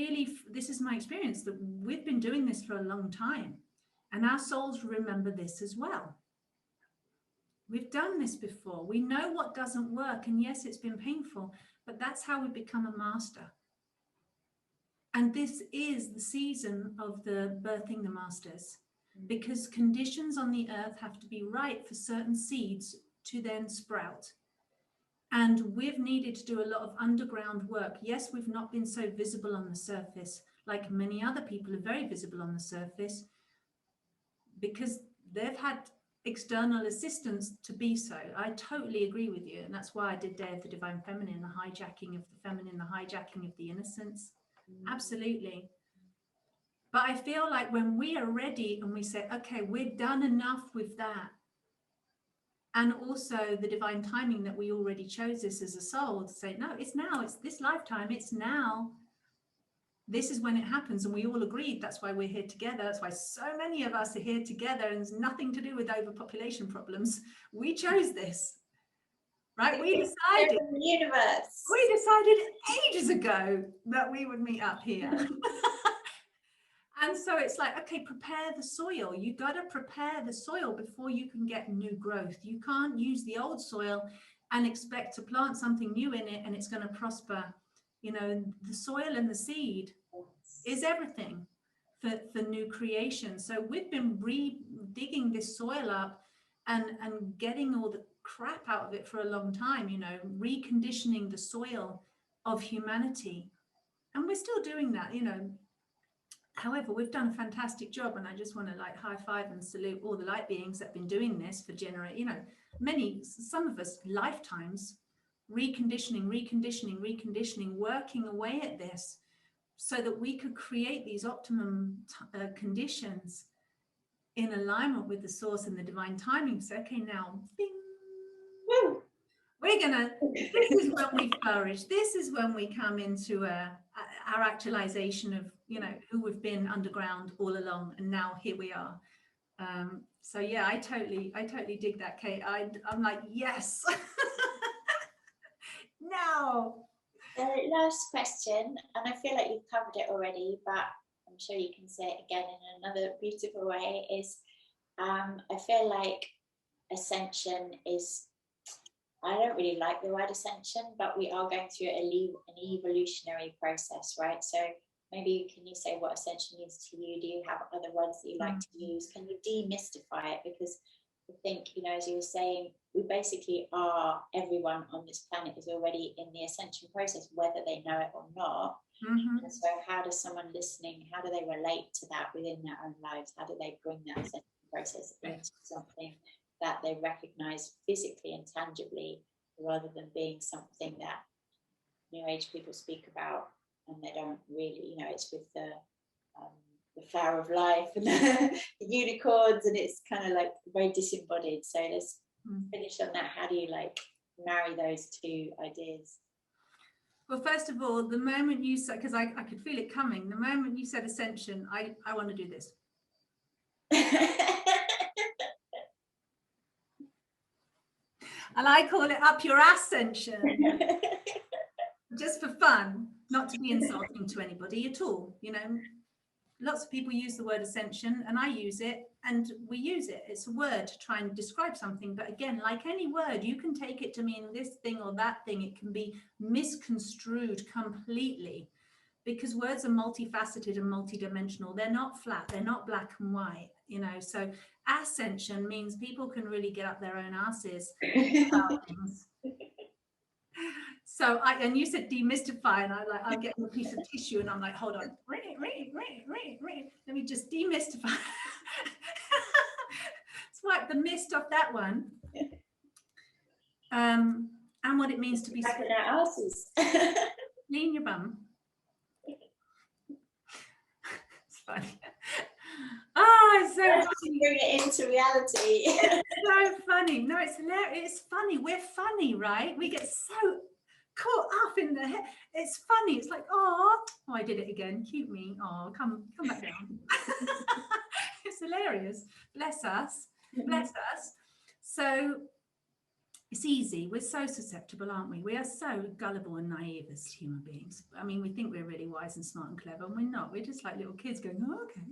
this is my experience, that we've been doing this for a long time, and our souls remember this as well. We've done this before. We know what doesn't work, and yes, it's been painful, but that's how we become a master. And this is the season of the birthing the masters, because conditions on the earth have to be right for certain seeds to then sprout. And we've needed to do a lot of underground work. Yes, we've not been so visible on the surface, like many other people are very visible on the surface, because they've had external assistance to be so. I totally agree with you. And that's why I did Day of the Divine Feminine, the hijacking of the feminine, the hijacking of the innocence. Absolutely. But I feel like when we are ready and we say, okay, we're done enough with that, and also the divine timing that we already chose this as a soul to say, no, it's now, it's this lifetime, it's now. This is when it happens, and we all agreed. That's why we're here together. That's why so many of us are here together, and it's nothing to do with overpopulation problems. We chose this, right? We decided the universe. We decided ages ago that we would meet up here. And so it's like, okay, prepare the soil. You got to prepare the soil before you can get new growth. You can't use the old soil and expect to plant something new in it and it's going to prosper. You know, the soil and the seed is everything for new creation. So we've been digging this soil up and getting all the crap out of it for a long time, you know, reconditioning the soil of humanity. And we're still doing that, you know. However, we've done a fantastic job, and I just want to like high five and salute all the light beings that have been doing this for some of us lifetimes, reconditioning, working away at this so that we could create these optimum conditions in alignment with the source and the divine timing. So, okay, now, bing, woo, this is when we flourish. This is when we come into our actualization of, you know, who we've been underground all along, and now here we are. So yeah, I totally dig that, Kate. I'm like, yes. Now. The last question, and I feel like you've covered it already, but I'm sure you can say it again in another beautiful way, is I feel like ascension is, I don't really like the word ascension, but we are going through an evolutionary process, right? So maybe can you say what ascension means to you? Do you have other words that you like to use? Can you demystify it? Because I think, you know, as you were saying, we basically are, everyone on this planet is already in the ascension process, whether they know it or not. And so how does someone listening, how do they relate to that within their own lives? How do they bring that ascension process into something that they recognize physically and tangibly, rather than being something that New Age people speak about and they don't really, you know, it's with the flower of life and the unicorns, and it's kind of like very disembodied. So let's finish on that. How do you like marry those two ideas? Well, first of all, the moment you said, because I could feel it coming, the moment you said ascension, I want to do this. And I call it up your ascension. Just for fun, not to be insulting to anybody at all. You know, lots of people use the word ascension, and I use it, and we use it. It's a word to try and describe something. But again, like any word, you can take it to mean this thing or that thing. It can be misconstrued completely, because words are multifaceted and multidimensional. They're not flat. They're not black and white, you know. So ascension means people can really get up their own asses about things. So and you said demystify, and I'm getting a piece of tissue, and I'm like, hold on, let me just demystify. Swipe the mist off that one. And what it means to be having our asses. Lean your bum. It's funny. Oh, it's so funny. Bring it into reality. It's so funny. No, it's hilarious. It's funny. We're funny, right? We get so caught up in the head. It's funny. It's like, oh, I did it again. Cute me. Oh, come back down. It's hilarious. Bless us. Bless us. So it's easy. We're so susceptible, aren't we? We are so gullible and naive as human beings. I mean, we think we're really wise and smart and clever, and we're not. We're just like little kids going, oh, okay,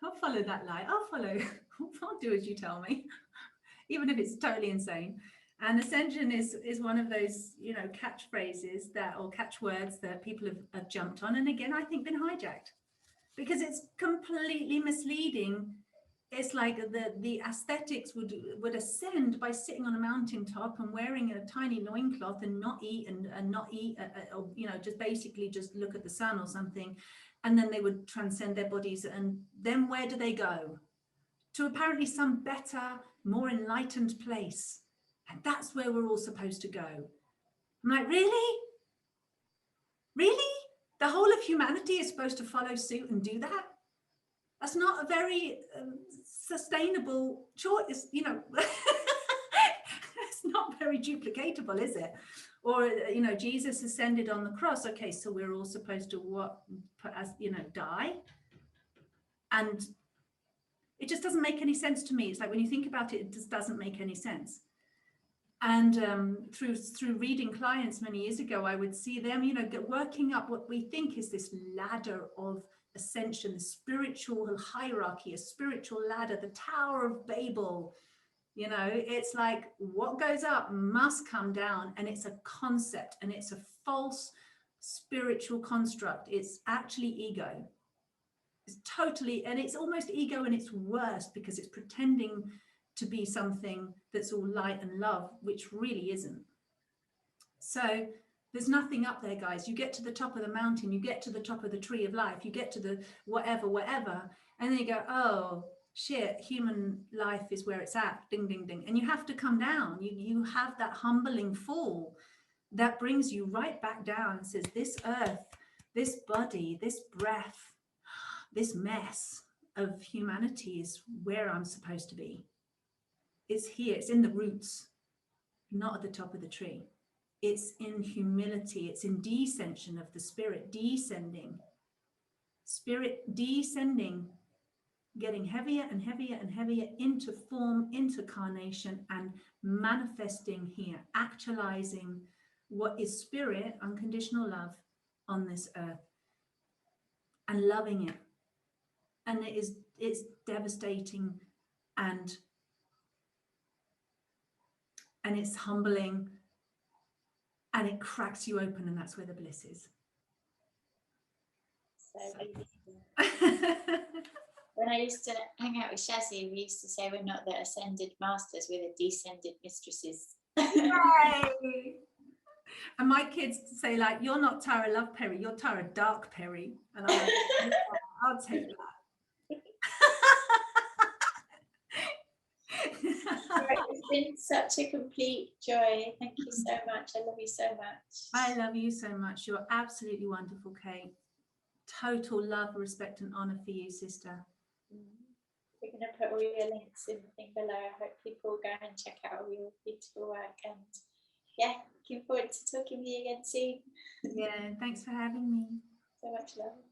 I'll follow that light. I'll do as you tell me, even if it's totally insane. And ascension is one of those, you know, catchphrases or catchwords that people have jumped on, and again, I think been hijacked, because it's completely misleading. It's like the aesthetics would ascend by sitting on a mountaintop and wearing a tiny loincloth and not eat or, you know, just basically just look at the sun or something, and then they would transcend their bodies, and then where do they go? To apparently some better, more enlightened place. And that's where we're all supposed to go. I'm like, really? Really? The whole of humanity is supposed to follow suit and do that? That's not a very sustainable choice, you know. It's not very duplicatable, is it? Or, you know, Jesus ascended on the cross. Okay, so we're all supposed to die? And it just doesn't make any sense to me. It's like when you think about it, it just doesn't make any sense. And through reading clients many years ago, I would see them, you know, working up what we think is this ladder of ascension, the spiritual hierarchy, a spiritual ladder, the Tower of Babel. You know, it's like what goes up must come down, and it's a concept, and it's a false spiritual construct. It's actually ego. It's totally, and it's almost ego in its worst, because it's pretending to be something that's all light and love, which really isn't. So there's nothing up there, guys. You get to the top of the mountain, you get to the top of the tree of life, you get to the whatever, and then you go, oh shit, human life is where it's at, ding, ding, ding. And you have to come down. You have that humbling fall that brings you right back down and says, this earth, this body, this breath, this mess of humanity is where I'm supposed to be. It's here, it's in the roots, not at the top of the tree. It's in humility, it's in descension of the spirit, descending, getting heavier and heavier and heavier into form, into carnation, and manifesting here, actualizing what is spirit, unconditional love on this earth, and loving it. And it's devastating, and it's humbling, and it cracks you open, and that's where the bliss is. When I used to hang out with Shazzy, we used to say we're not the ascended masters, we're the descended mistresses. Yay! And my kids say, like, you're not Tara Love Perry, you're Tara Dark Perry. And I'm like, yeah, I'll take that. It's been such a complete joy. Thank you so much. I love you so much. I love you so much. You're absolutely wonderful, Kate. Total love, respect, and honor for you, sister. We're going to put all your links in the thing below. I hope people go and check out all your beautiful work, and yeah, looking forward to talking with you again soon. Yeah, thanks for having me. So much love.